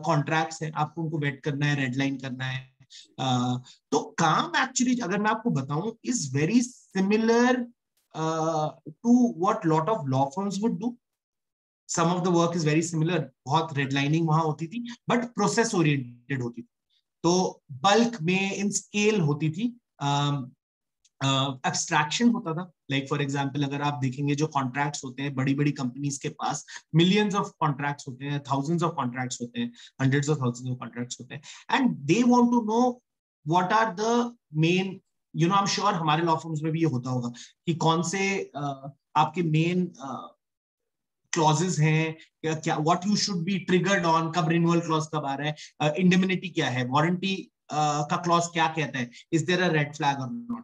कॉन्ट्रैक्ट्स हैं, आपको उनको वेट करना है, रेडलाइन करना है। तो काम एक्चुअली अगर मैं आपको बताऊं is very similar to what lot of law firms would do. Some of the work is very similar, बहुत रेडलाइनिंग वहां होती थी, बट प्रोसेस ओरिएंटेड होती थी, तो बल्क में इन स्केल होती थी, एब्स्ट्रैक्शन होता था। लाइक फॉर एग्जांपल अगर आप देखेंगे जो कॉन्ट्रैक्ट्स होते हैं बड़ी बड़ी कंपनीज के पास, मिलियंस ऑफ कॉन्ट्रैक्ट्स होते हैं, थाउजेंड्स ऑफ कॉन्ट्रैक्ट्स होते हैं, hundreds of thousands of contracts होते हैं, and they want to know what are the main, I am sure हमारे लॉ फर्म्स में भी ये होता होगा कि कौन से आपके मेन क्लॉजेस हैं, क्या what you should be triggered on, कब रिन्यूअल क्लॉज कब आ रहा है, इंडेमनिटी क्या है, वारंटी का क्लॉज क्या कहता है, is there a red flag और नॉट।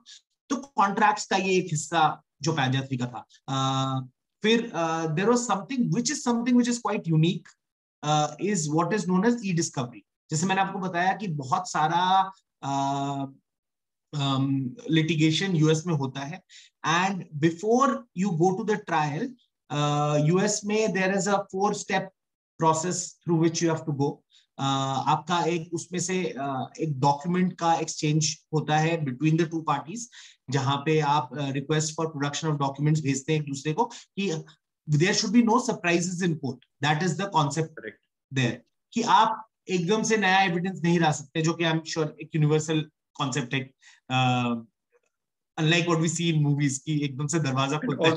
तो कॉन्ट्रैक्ट्स का ये एक हिस्सा जो पैंजैथरी का था। फिर there was something which is quite unique, is what is known as e discovery. जैसे मैंने आपको बताया कि बहुत सारा लिटिगेशन यूएस में होता है, and before you go to the trial, US में there is a 4-step process through which you have to go. आपका एक उसमें से एक डॉक्यूमेंट का एक्सचेंज होता है बिटवीन द टू पार्टीज, जहां पे आप request for production of documents भेजते हैं एक दूसरे को कि there should be no surprises in court. That is the concept there, कि आप एकदम से नया एविडेंस नहीं ला सकते, जो कि आई एम श्योर एक यूनिवर्सल कॉन्सेप्ट है, unlike what we see in movies कि एकदम से दरवाजा खुलता है।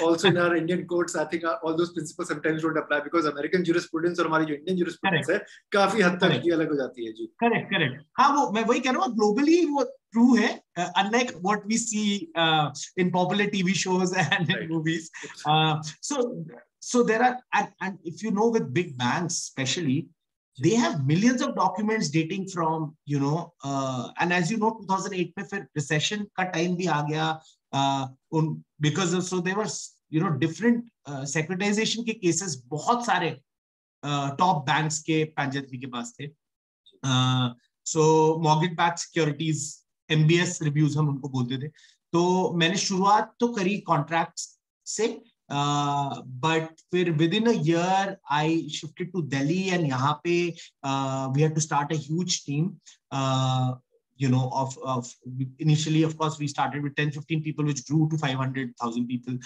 Also in our Indian courts, I think all those principles sometimes don't apply because American jurisprudence और हमारी जो Indian jurisprudence है काफी हद तक ये अलग हो जाती है जी। करेक्ट। हाँ, वो मैं वही कह रहा हूँ, ग्लोबली वो ट्रू है, unlike what we see in popular TV shows and in movies. So there are, and if you know with big banks especially, they have millions of documents dating from, and as you know 2008 में फिर recession का time भी आ गया, because of, so there were different securitization के cases बहुत सारे top banks के पैंजैथरी के पास थे। So mortgage backed securities, MBS reviews हम उनको बोलते थे। तो मैंने शुरुआत तो करी कॉन्ट्रैक्ट्स से, but फिर within a year I shifted to Delhi, and यहाँ पे we had to start a huge team, of initially of course we started with 10-15 people which grew to 500,000 people.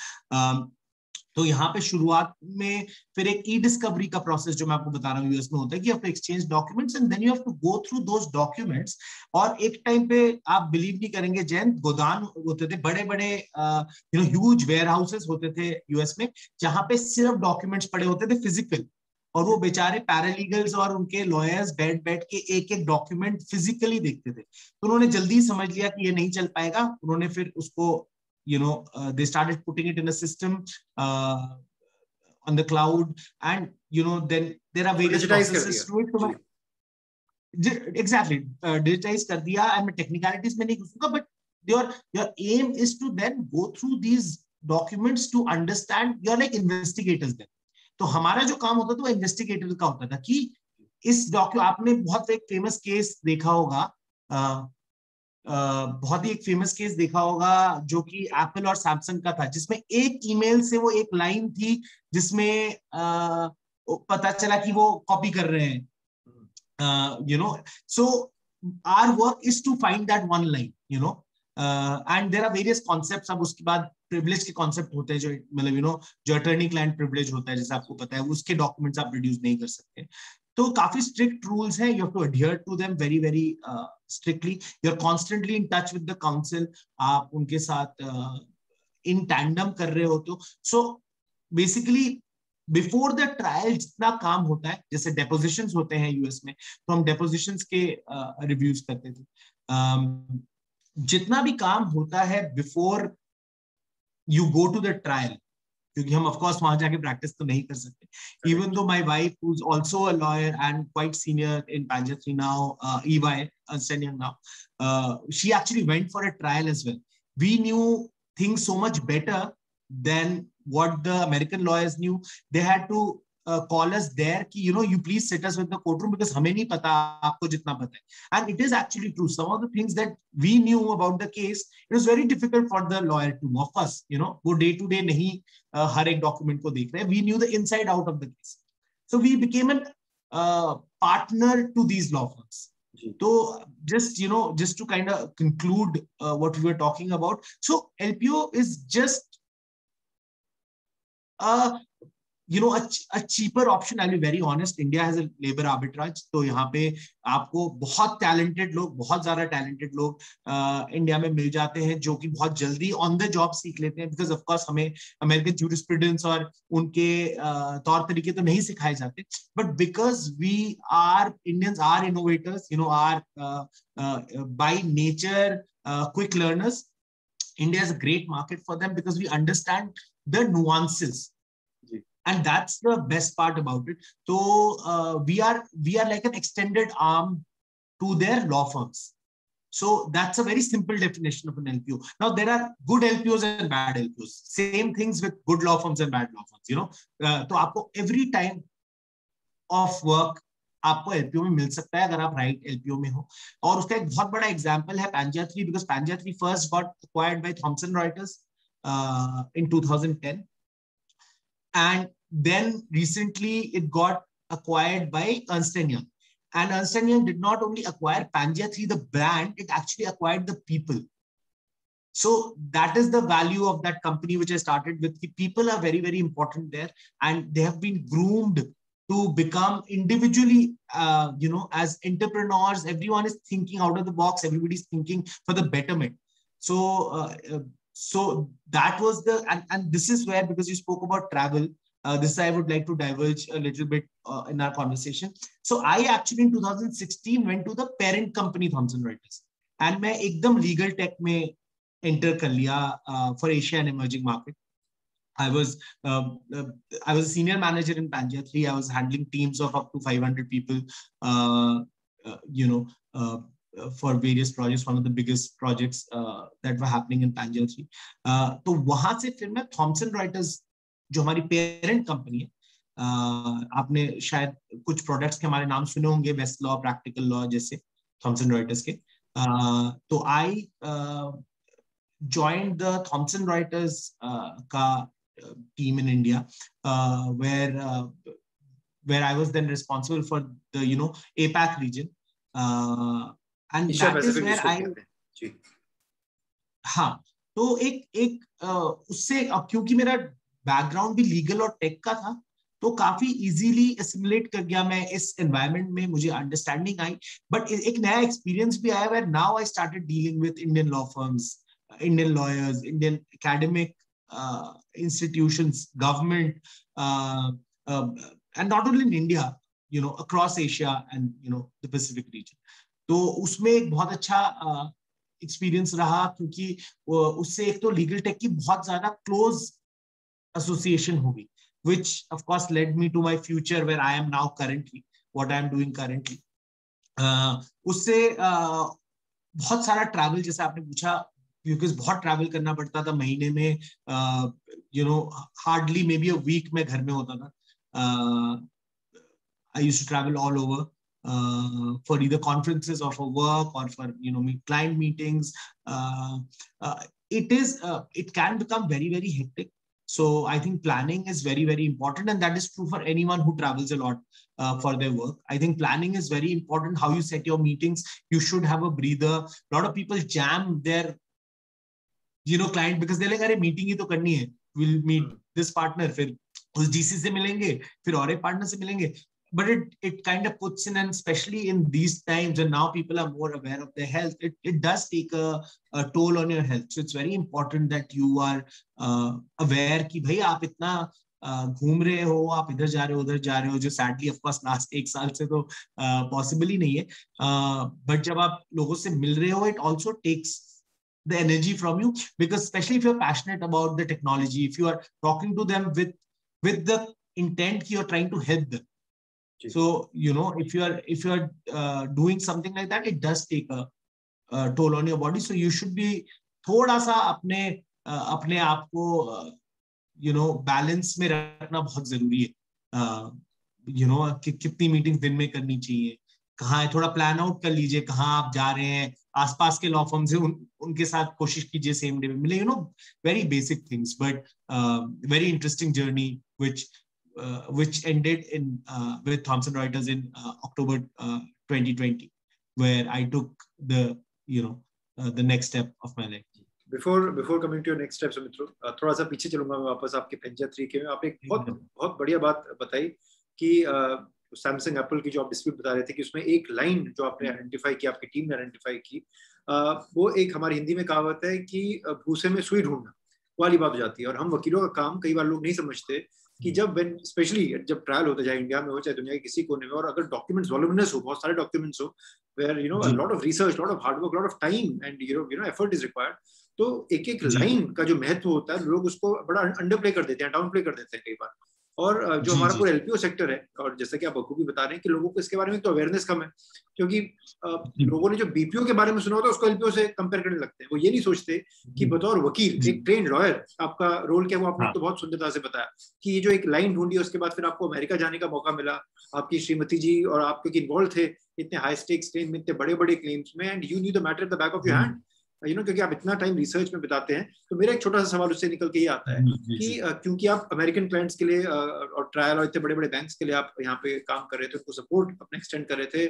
तो यहाँ पे शुरुआत में फिर एक ई डिस्कवरी का प्रोसेस जो मैं आपको बता रहा हूँ यूएस में होता है कि आप exchange documents and then you have to go through those documents. और एक टाइम पे आप बिलीव नहीं करेंगे जैन, गोदान होते थे, बड़े बड़े ह्यूज वेयर हाउसेस होते थे यूएस में, जहां पे सिर्फ डॉक्यूमेंट्स पड़े होते थे फिजिकल, और वो बेचारे पैरालीगल्स और उनके लॉयर्स बैठ के एक एक डॉक्यूमेंट फिजिकली देखते थे। तो उन्होंने जल्दी समझ लिया कि ये नहीं चल पाएगा, उन्होंने फिर उसको they started putting it in a system on the cloud, and then there are various processes to it. Exactly, digitize कर दिया, and मैं technicalities में नहीं घुसूंगा, but your aim is to then go through these documents to understand, you're like investigators then। तो हमारा जो काम होता था वो इन्वेस्टिगेटर का होता था कि इस आपने बहुत एक फेमस केस देखा होगा, बहुत ही एक फेमस केस देखा होगा जो कि एप्पल और सैमसंग का था, जिसमें एक ईमेल से वो एक लाइन थी जिसमें पता चला कि वो कॉपी कर रहे हैं, so our work is to find that one line, and there are various concepts। अब उसके बाद प्रिविलेज के कॉन्सेप्ट होते हैं, जो मतलब जो अटर्नी क्लाइंट प्रिविलेज होता है, जैसे आपको पता है, उसके डॉक्यूमेंट्स आप रिड्यूस नहीं कर सकते। तो काफी स्ट्रिक्ट रूल्स हैं, you have to adhere to them very very strictly. You are constantly in touch with the counsel, आप उनके साथ इन टैंडम कर रहे हो। तो so basically before the trial जितना काम होता है, जैसे डेपोजिशंस होते हैं यूएस में, तो हम डेपोजिशंस के रिव्यूज करते थे। जितना भी काम होता है before you go to the trial, क्योंकि हम ऑफ कोर्स वहां जाके प्रैक्टिस तो नहीं कर सकते। Even though my wife who is also a lawyer and quite senior in Pangea three now, EY Ernst & Young now, she actually went for a trial as well. We knew things so much better than what the American lawyers knew. They had to call us there कि you please sit us with the courtroom because हमें नहीं पता आपको जितना पता है. And it is actually true. Some of the things that we knew about the case, it was very difficult for the lawyer to know. Of course, वो day to day नहीं हर एक document को देख रहे हैं. We knew the inside out of the case. So we became a partner to these law firms. So just to kind of conclude what we were talking about. So LPO is just a cheaper option. I'll be very honest. India has a labor arbitrage. तो यहाँ पे आपको बहुत talented लोग, बहुत ज़्यादा talented लोग India में मिल जाते हैं जो कि बहुत जल्दी on the job सीख लेते हैं. Because of course हमें American jurisprudence और उनके तौर तरीके तो नहीं सिखाए जाते. But because we are Indians are innovators, are by nature quick learners. India is a great market for them because we understand the nuances. And that's the best part about it. So we are like an extended arm to their law firms. So that's a very simple definition of an LPO. Now there are good LPOs and bad LPOs. Same things with good law firms and bad law firms. तो आपको every time of work आपको LPO में मिल सकता है अगर आप right LPO में हो. और उसका एक बहुत बड़ा example है Pangea 3 because Pangea 3 first got acquired by Thomson Reuters in 2010. And then recently it got acquired by Ernst & Young. And Ernst & Young did not only acquire Pangea 3, the brand, it actually acquired the people. So that is the value of that company which I started with. The people are very, very important there. And they have been groomed to become individually, as entrepreneurs. Everyone is thinking out of the box. Everybody's thinking for the betterment. So that was and this is where, because you spoke about travel, this I would like to diverge a little bit in our conversation. So I actually in 2016 went to the parent company Thomson Reuters, and मैं एकदम legal tech में enter कर लिया for Asia and emerging market. I was a senior manager in Pangea 3. I was handling teams of up to 500 people, for various projects, one of the biggest projects that were happening in Pangea 3. तो वहां से फिर मैं Thomson Reuters, जो हमारी parent company है, आपने शायद कुछ प्रोडक्ट्स के हमारे नाम सुने होंगे, वेस्ट लॉ, प्रैक्टिकल लॉ जैसे Thomson Reuters के. तो I joined the Thomson Reuters का team in India, where I was then responsible for the APAC region. And that is where हाँ, तो एक उससे क्योंकि मेरा बैकग्राउंड भी लीगल और टेक का था, तो काफी इजीली एसिमुलेट कर गया मैं इस एनवायरनमेंट में, मुझे अंडरस्टैंडिंग आई. बट एक नया एक्सपीरियंस भी आया where now I started dealing with Indian law firms, Indian lawyers, Indian academic institutions, government, and not only in India, across Asia and the Pacific region. तो उसमें एक बहुत अच्छा एक्सपीरियंस रहा, क्योंकि उससे एक तो लीगल टेक की बहुत ज्यादा क्लोज एसोसिएशन हो गई, which of course led me to my future where I am now currently, what I am doing currently. उससे बहुत सारा ट्रैवल, जैसे आपने पूछा, क्योंकि बहुत ट्रैवल करना पड़ता था महीने में, hardly maybe a week में घर में होता था. I used to travel all over for either conferences or for work or for client meetings. It can become very, very hectic. So I think planning is very, very important, and that is true for anyone who travels a lot for their work. I think planning is very important. How you set your meetings, you should have a breather. A lot of people jam their client because they're like, अरे meeting ही तो करनी है, we'll meet this partner, फिर उस DC से मिलेंगे, फिर और एक partner से मिलेंगे. But it kind of puts in, and especially in these times and now people are more aware of their health, it does take a toll on your health. So it's very important that you are aware कि भाई आप इतना घूम रहे हो, आप इधर जा रहे हो, उधर जा रहे हो, जो sadly of course last एक साल से तो possible ही नहीं है. But जब आप लोगों से मिल रहे हो, it also takes the energy from you, because especially if you're passionate about the technology, if you are talking to them with the intent you're trying to help them. So if you are doing something like that, it does take a toll on your body. So you should be थोड़ा सा अपने आप को balance में रखना बहुत जरूरी है. कितनी मीटिंग दिन में करनी चाहिए, कहाँ है, थोड़ा प्लान आउट कर लीजिए कहाँ आप जा रहे हैं, आसपास के लॉ फर्म से उनके साथ कोशिश कीजिए सेम डे में मिले, very basic things, but very interesting journey which ended in with Thomson Reuters in October 2020, where I took the next step of my life. Before coming to your next steps, मित्रों, थोड़ा सा पीछे चलूंगा मैं वापस आपके पेंजा 3 के में। आप एक बहुत बढ़िया बात बताई कि सैमसंग एप्पल की जो आप डिस्प्यूट बता रहे थे कि उसमें एक लाइन जो आपने आइडेंटिफाई की, आपकी टीम ने आइडेंटिफाई की, वो एक हमारी हिंदी में कहावत है कि भूसे में सुई ढूंढना वाली बात हो जाती है। और हम वकीलों का काम कई बार लोग नहीं समझते कि जब स्पेशली जब ट्रायल होता है, चाहे इंडिया में हो चाहे दुनिया के किसी कोने में, और अगर डॉक्यूमेंट्स वॉल्यूमिनस हो, बहुत सारे डॉक्यूमेंट्स हो, where a lot of research, lot of hard work, lot of time and effort is required, तो एक एक लाइन का जो महत्व होता है लोग उसको बड़ा अंडर प्ले कर देते हैं, डाउन प्ले कर देते हैं कई बार। और जो हमारा पूरा एलपीओ सेक्टर है, और जैसे कि आप बखूबी बता रहे हैं कि लोगों को इसके बारे में तो अवेयरनेस कम है, क्योंकि लोगों ने जो बीपीओ के बारे में सुना होता है उसको एलपीओ से कंपेयर करने लगते हैं। वो ये नहीं सोचते कि बतौर वकील, एक ट्रेन लॉयर, आपका रोल क्या है वो आपने तो बहुत सुंदरता से बताया कि ये जो एक लाइन ढूंढी उसके बाद फिर आपको अमेरिका जाने का मौका मिला, आपकी श्रीमती जी और आप क्योंकि इन्वॉल्व थे इतने हाई स्टेक्स क्लेम में, इतने बड़े बड़े क्लेम्स में, and you new the matter at the back of your hand, क्योंकि आप इतना टाइम रिसर्च में बिताते हैं। तो मेरा एक छोटा सा सवाल उससे निकल के ये आता है कि क्योंकि आप अमेरिकन क्लाइंट्स के लिए और ट्रायल और इतने बड़े बड़े बैंक्स के लिए आप यहाँ पे काम कर रहे थे, उनको सपोर्ट अपने एक्सटेंड कर रहे थे,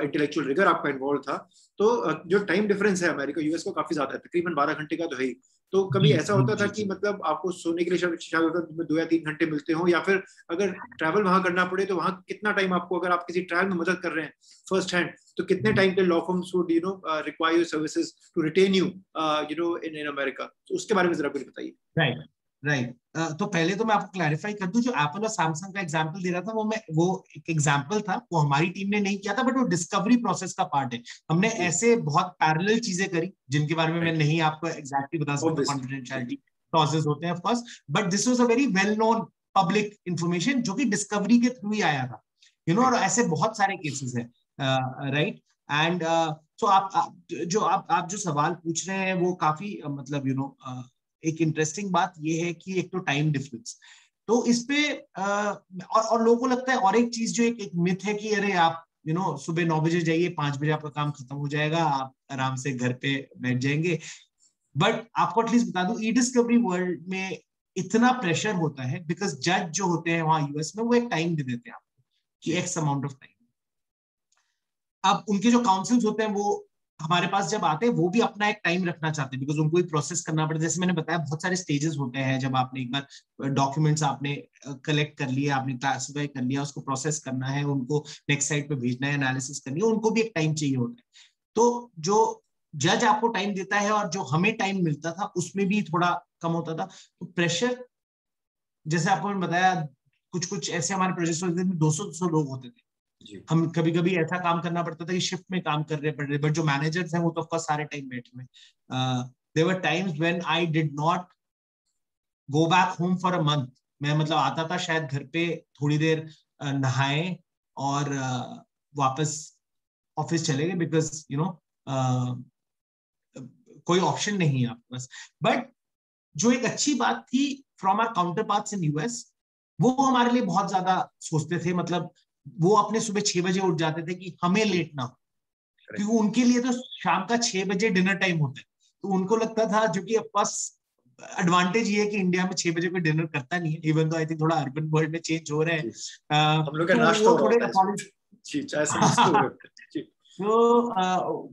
इंटेलेक्चुअल रिगर आपका इन्वॉल्व था, तो जो टाइम डिफरेंस है अमेरिका यूएस को काफी ज्यादा है, तकरीबन 12 घंटे का तो है ही। तो कभी ऐसा होता था कि मतलब आपको सोने के लिए शायद 2 या 3 घंटे मिलते हो, या फिर अगर ट्रैवल वहां करना पड़े तो वहां कितना टाइम आपको, अगर आप किसी ट्रायल में मदद कर रहे हैं फर्स्ट हैंड, तो कितने टाइम के law firms would require your services to retain you in America? तो उसके बारे में जरा कुछ बताइए। राइट। तो पहले तो मैं आपको क्लैरिफाई कर दूं, जो एप्पल और सैमसंग का एग्जांपल दे रहा था वो एक एग्जांपल था, वो हमारी टीम ने नहीं किया था, बट वो डिस्कवरी प्रोसेस का पार्ट है। हमने ऐसे बहुत पैरेलल चीजें करी जिनके बारे में मैं नहीं आपको एग्जैक्टली बता सकता, कॉन्फिडेंशियलिटी क्लॉजेस होते हैं of course, but this was a very well known public information जो कि डिस्कवरी के थ्रू ही आया था, और ऐसे बहुत सारे केसेस है, राइट। एंड सो आप जो सवाल पूछ रहे हैं वो काफी मतलब एक इंटरेस्टिंग बात ये है कि एक तो टाइम डिफरेंस, तो इस पे और लोगों को लगता है, और एक चीज जो एक मिथ है कि अरे आप सुबह 9 बजे जाइए, 5 बजे आपका काम खत्म हो जाएगा, आप आराम से घर पे बैठ जाएंगे। बट आपको एटलीस्ट बता दूं, ई डिस्कवरी वर्ल्ड में इतना प्रेशर होता है, बिकॉज जज जो होते हैं वहां यूएस में वो एक टाइम दे देते हैं आपको कि एक्स अमाउंट ऑफ टाइम। अब उनके जो काउंसिल्स होते हैं वो हमारे पास जब आते हैं वो भी अपना एक टाइम रखना चाहते हैं, बिकॉज उनको भी प्रोसेस करना पड़ता है। जैसे मैंने बताया बहुत सारे स्टेजेस होते हैं, जब आपने एक बार डॉक्यूमेंट्स आपने कलेक्ट कर लिया, आपने क्लासिफाई कर लिया, उसको प्रोसेस करना है, उनको नेक्स्ट साइड पे भेजना है, एनालिसिस करनी है, उनको भी एक टाइम चाहिए होता है। तो जो जज आपको टाइम देता है और जो हमें टाइम मिलता था उसमें भी थोड़ा कम होता था। तो प्रेशर, जैसे आपको बताया, कुछ ऐसे हमारे प्रोजेक्ट्स होते थे 200 लोग होते थे, हम कभी कभी ऐसा काम करना पड़ता था कि शिफ्ट में काम कर रहे पड़ रहे, बट जो मैनेजर्स हैं वो तो ऑफ कोर्स सारे टाइम बैठे हुए। There were times when I did not go back home for a month. मैं मतलब आता था शायद घर पे थोड़ी देर नहाए और वापस ऑफिस चले गए, बिकॉज कोई ऑप्शन नहीं है आपके पास। बट जो एक अच्छी बात थी from our counterparts in US, वो हमारे लिए बहुत ज्यादा सोचते थे, मतलब वो अपने सुबह 6 बजे उठ जाते थे कि हमें लेट ना हो, क्योंकि उनके लिए तो शाम का 6 बजे डिनर टाइम होता है। तो उनको लगता था, जो कि बस एडवांटेज ये है कि इंडिया में 6 बजे कोई डिनर करता नहीं है, इवन तो आई थिंक थोड़ा अर्बन वर्ल्ड में चेंज हो रहा है। हम लोग का नाश्ता हो रहा है, तो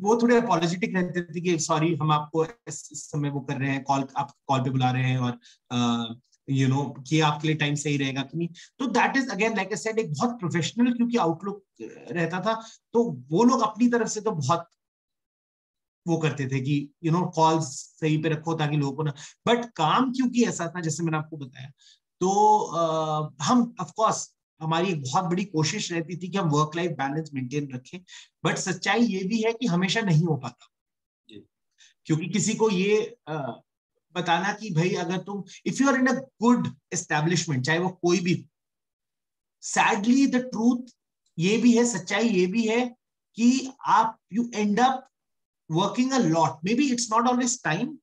वो थोड़े अपॉलोजेटिक रहते थे कि सॉरी हम आपको इस समय वो कर रहे हैं, आप कॉल पे बुला रहे हैं, और कि आपके लिए टाइम सही रहेगा कि नहीं। तो that is again like I said एक बहुत प्रोफेशनल क्योंकि आउटलुक रहता था। तो वो लोग अपनी तरफ से तो बहुत वो करते थे कि कॉल्स सही पे रखो ताकि लोगों को ना, बट काम क्योंकि ऐसा था जैसे मैंने आपको बताया, तो हम ऑफ कोर्स हमारी एक बहुत बड़ी कोशिश रहती थी कि हम वर्क लाइफ बैलेंस मेंटेन रखें, बट सच्चाई ये भी है कि हमेशा नहीं हो पाता, क्योंकि किसी को ये बताना कि भाई अगर तुम if you are in a good establishment, चाहे वो कोई भी, सैडली द ट्रूथ ये भी है, सच्चाई ये भी है कि आप you and up working a lot. May be it's not always time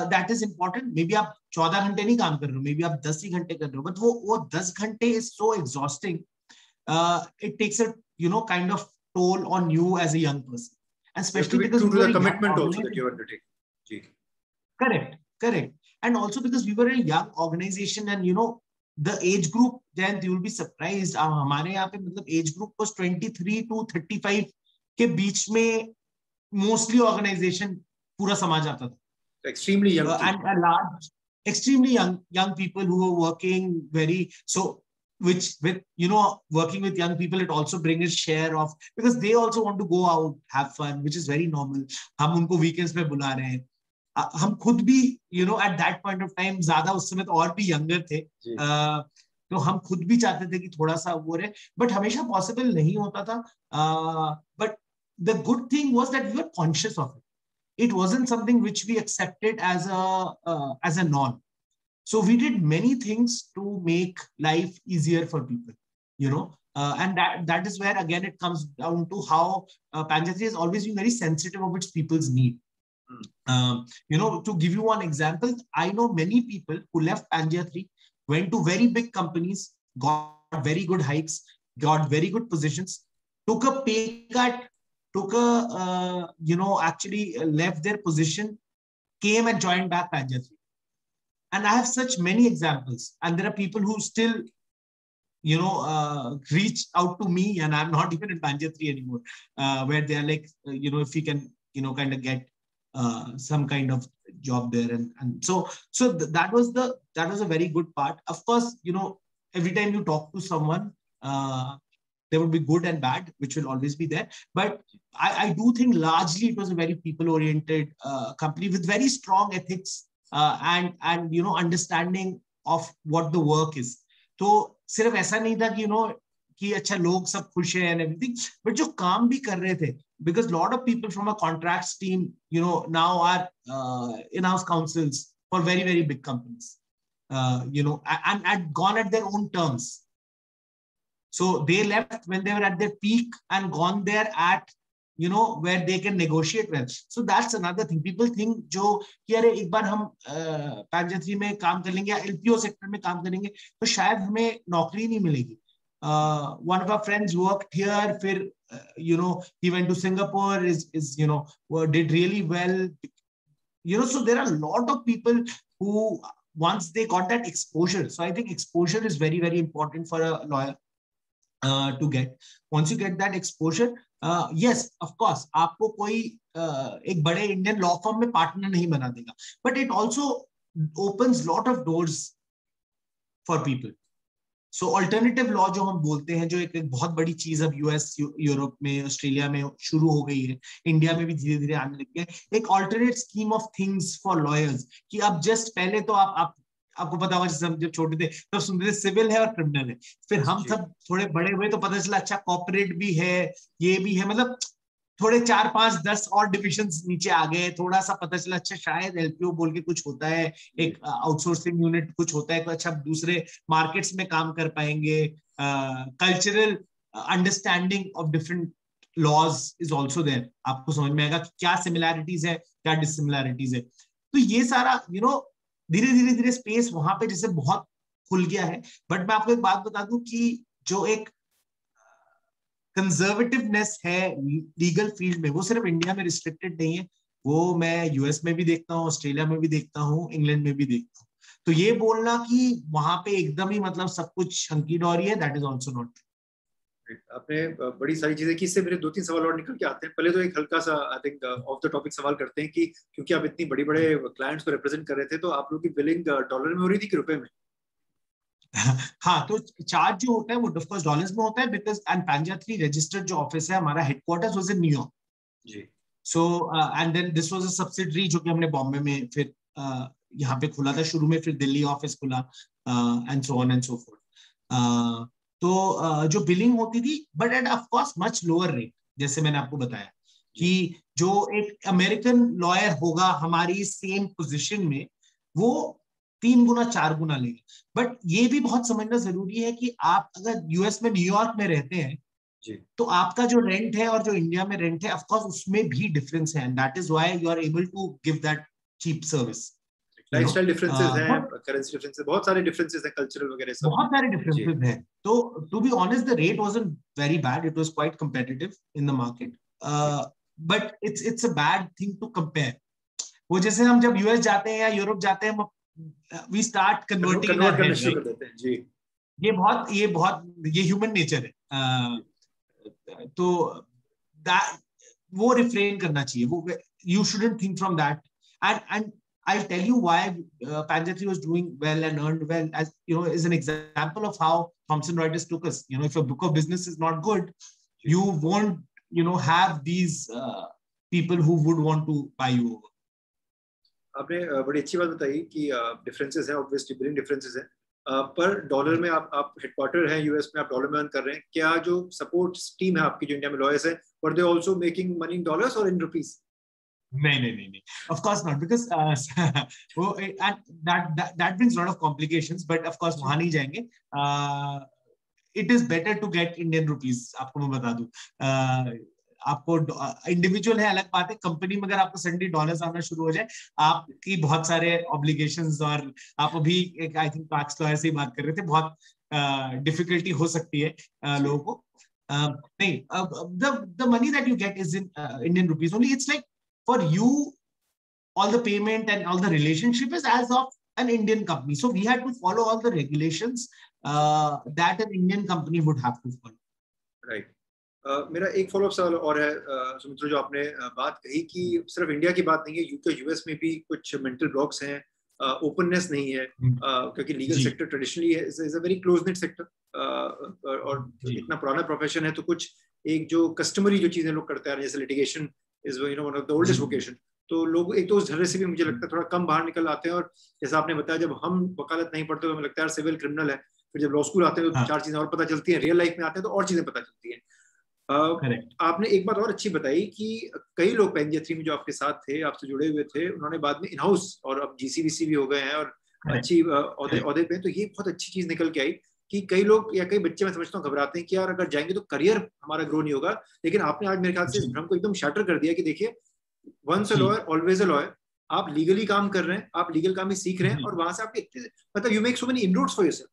that is important, may be आप 14 घंटे नहीं काम कर रहे हो, मे बी आप 10 ही घंटे कर रहे हो, बट वो 10 घंटे is so exhausting. It takes a kind of toll on you as a young person, and especially because true we to were the a young commitment also that organization. you are undertaking. जी. Correct. And also because we were a young organization, and the age group, then you will be surprised, हमारे यहाँ पे मतलब age group was 23 to 35 के बीच में mostly organization पूरा समाज आता था. Extremely young and a large, extremely young people who were working very so. Which with working with young people, it also brings a share of, because they also want to go out, have fun, which is very normal. हम उनको weekends में बुला रहे हैं. हम खुद भी at that point of time ज्यादा उस समय तो और भी younger थे, तो हम खुद भी चाहते थे कि थोड़ा सा वो रहे, but हमेशा possible नहीं होता था. But the good thing was that we were conscious of it. It wasn't something which we accepted as a norm. So we did many things to make life easier for people, and that is where again it comes down to how Panja 3 has always been very sensitive of its people's need. To give you one example, I know many people who left Panja 3, went to very big companies, got very good hikes, got very good positions, took a pay cut, actually left their position, came and joined back Panja 3. And I have such many examples. And there are people who still, reach out to me, and I'm not even in Panja 3 anymore, where they are like, if we can, kind of get some kind of job there. And so that was a very good part. Of course, every time you talk to someone, there would be good and bad, which will always be there. But I do think largely it was a very people-oriented company with very strong ethics and understanding of what the work is. तो सिर्फ ऐसा नहीं था कि कि अच्छा लोग सब खुश हैं and everything, but जो काम भी कर रहे थे, because lot of people from a contracts team now are in-house counsels for very, very big companies, and gone at their own terms. So they left when they were at their peak and gone there at where they can negotiate well. So that's another thing. People think जो कि अरे एक बार हम Panja 3 में काम कर लेंगे या LPO सेक्टर में काम करेंगे तो शायद हमें नौकरी नहीं मिलेगी. One of our friends worked here, फिर he went to Singapore, is did really well. So there are a lot of people who once they got that exposure. So I think exposure is very, very important for a lawyer to get. Once you get that exposure, yes, of course, आपको कोई एक बड़े Indian law firm में partner नहीं बना देगा, but it also opens lot of doors for people. So alternative law जो हम बोलते हैं, जो एक बहुत बड़ी चीज अब यूएस, यूरोप में, ऑस्ट्रेलिया में शुरू हो गई है, इंडिया में भी धीरे धीरे आने लग गया, एक alternate scheme of things for lawyers, कि अब जस्ट पहले तो आपको पता होगा जब हम छोटे थे तब सुनते थे सिविल है और क्रिमिनल है, फिर हम सब थोड़े बड़े हुए तो पता चला अच्छा कॉर्पोरेट भी है, ये भी है, मतलब थोड़े 4, 5, 10 और डिविजन्स नीचे आ गए, थोड़ा सा पता चला अच्छा शायद एलपीओ बोल के कुछ होता है, एक आउटसोर्सिंग यूनिट कुछ होता है, तो अच्छा दूसरे मार्केट्स में काम कर पाएंगे. Cultural understanding of different laws is also there, आपको समझ में आएगा क्या सिमिलैरिटीज है क्या डिसिमिलैरिटीज है. तो ये सारा धीरे धीरे स्पेस वहां पे जैसे बहुत खुल गया है. बट मैं आपको एक बात बता दूं कि जो एक कंजर्वेटिवनेस है लीगल फील्ड में, वो सिर्फ इंडिया में रिस्ट्रिक्टेड नहीं है, वो मैं यूएस में भी देखता हूँ, ऑस्ट्रेलिया में भी देखता हूँ, इंग्लैंड में भी देखता हूँ. तो ये बोलना कि वहां पे एकदम ही मतलब सब कुछ हंकी डोरी है, दैट इज ऑल्सो नॉट. आपने बड़ी सारी चीजें की. इससे मेरे 2-3 सवाल और निकल के आते हैं. पहले तो एक हल्का सा I think of the topic सवाल करते हैं कि क्योंकि आप इतनी बड़ी बड़े क्लाइंट्स को रिप्रेजेंट कर रहे थे, तो आप लोग की बिलिंग डॉलर में हो रही थी कि रुपए में? हाँ, तो चार्ज जो होता है वो ऑफ कोर्स डॉलर्स में होता है, बिकॉज एंड Panja 3 रजिस्टर्ड जो ऑफिस है हमारा, हेडक्वार्टर्स वाज इन न्यूयॉर्क जी. So and then this was a subsidiary जो कि हमने बॉम्बे में फिर यहाँ पे खुला था शुरू में, फिर दिल्ली ऑफिस खुला and so on and so fourth. तो जो बिलिंग होती थी, but at of course much lower rate, जैसे मैंने आपको बताया कि जो एक अमेरिकन लॉयर होगा हमारी सेम पोजीशन में, वो 3 गुना 4 गुना लेगा. बट ये भी बहुत समझना जरूरी है कि आप अगर यूएस में न्यूयॉर्क में रहते हैं जी, तो आपका जो रेंट है और जो इंडिया में रेंट है, ऑफ कोर्स उसमें भी डिफरेंस है, and that is why you are able to give that cheap service. Lifestyle differences हैं, करेंसी डिफरेंसेस, बहुत सारे डिफरेंसेस हैं, कल्चरल वगैरह सब बहुत सारे डिफरेंसेस हैं. तो to be honest the rate wasn't very bad, it was quite competitive in the market, but it's a bad thing to compare. वो जैसे हम जब यूएस जाते हैं या यूरोप जाते हैं, we start converting in our head, शुरू कर देते हैं जी. ये ह्यूमन नेचर है. तो दैट वो रिफ्रेन करना चाहिए. वो you shouldn't think from that. And I'll tell you why Panjatri was doing well and earned well, as you know, is an example of how Thomson Reuters took us. You know, if your book of business is not good, you won't, you know, have these people who would want to buy you over. आपने बड़ी अच्छी बात बताई कि differences हैं, obviously billing differences हैं, पर dollar में आप हेडक्वार्टर हैं यूएस में, आप डॉलर में अर्न कर रहे हैं. क्या जो सपोर्ट टीम है आपकी जो इंडिया में लॉयर्स है, were they also making money in dollars और इन रुपीस? नहीं. Of course not, because and that brings a lot of complications. But of course वहां नहीं जाएंगे. It is better to get Indian rupees. आपको मैं बता दूं. आपको इंडिविजुअल है अलग बात है, कंपनी में अगर आपको सडनली डॉलर्स आना शुरू हो जाए, आपकी बहुत सारे ऑब्लिगेशंस, और आप अभी एक आई थिंक टैक्स लॉयर से ही बात कर रहे थे, बहुत डिफिकल्टी हो सकती है लोगों को. नहीं, the money that you get is in Indian rupees only. It's like for you, all the payment and all the relationship is as of an Indian company. So we had to follow all the regulations that an Indian company would have to follow. Right. मेरा एक follow up सवाल और है सुमित्रा, जो आपने बात कही कि सिर्फ इंडिया की बात नहीं है, यूके यूएस में भी कुछ मेंटल ब्लॉक्स हैं, ओपननेस नहीं है, क्योंकि legal sector traditionally is a very close net sector, और इतना पुराना प्रोफेशन है, तो कुछ एक जो कस्टमरी जो चीजें लोग करते हैं, जैसे litigation is one of the oldest vocation, तो लोग एक तो उस झर्रे से भी मुझे लगता है थोड़ा कम बाहर निकल आते हैं. और जैसा आपने बताया, जब हम वकालत नहीं पढ़ते तो हमें लगता है यार सिविल क्रिमिनल है, फिर जब लॉ स्कूल आते हैं तो चार चीजें और पता चलती हैं, रियल लाइफ में आते हैं तो और चीजें पता चलती हैं. आपने एक बात और अच्छी बताई कि कई लोग पेंजेथ्री में जो आपके साथ थे, आपसे जुड़े हुए थे, उन्होंने बाद में इन हाउस और अब जीसीवीसी भी हो गए हैं और अच्छी औहदे पे. तो ये बहुत अच्छी चीज निकल के आई कि कई लोग या कई बच्चे, मैं समझता हूँ, घबराते हैं कि यार अगर जाएंगे तो करियर हमारा ग्रो नहीं होगा. लेकिन आपने आज मेरे ख्याल से इस भ्रम को एकदम शटर कर दिया कि देखिए, once a lawyer always a lawyer. आप लीगली काम कर रहे हैं, आप लीगल काम ही सीख रहे हैं, और वहां से आपके मतलब you make so many inroads for yourself.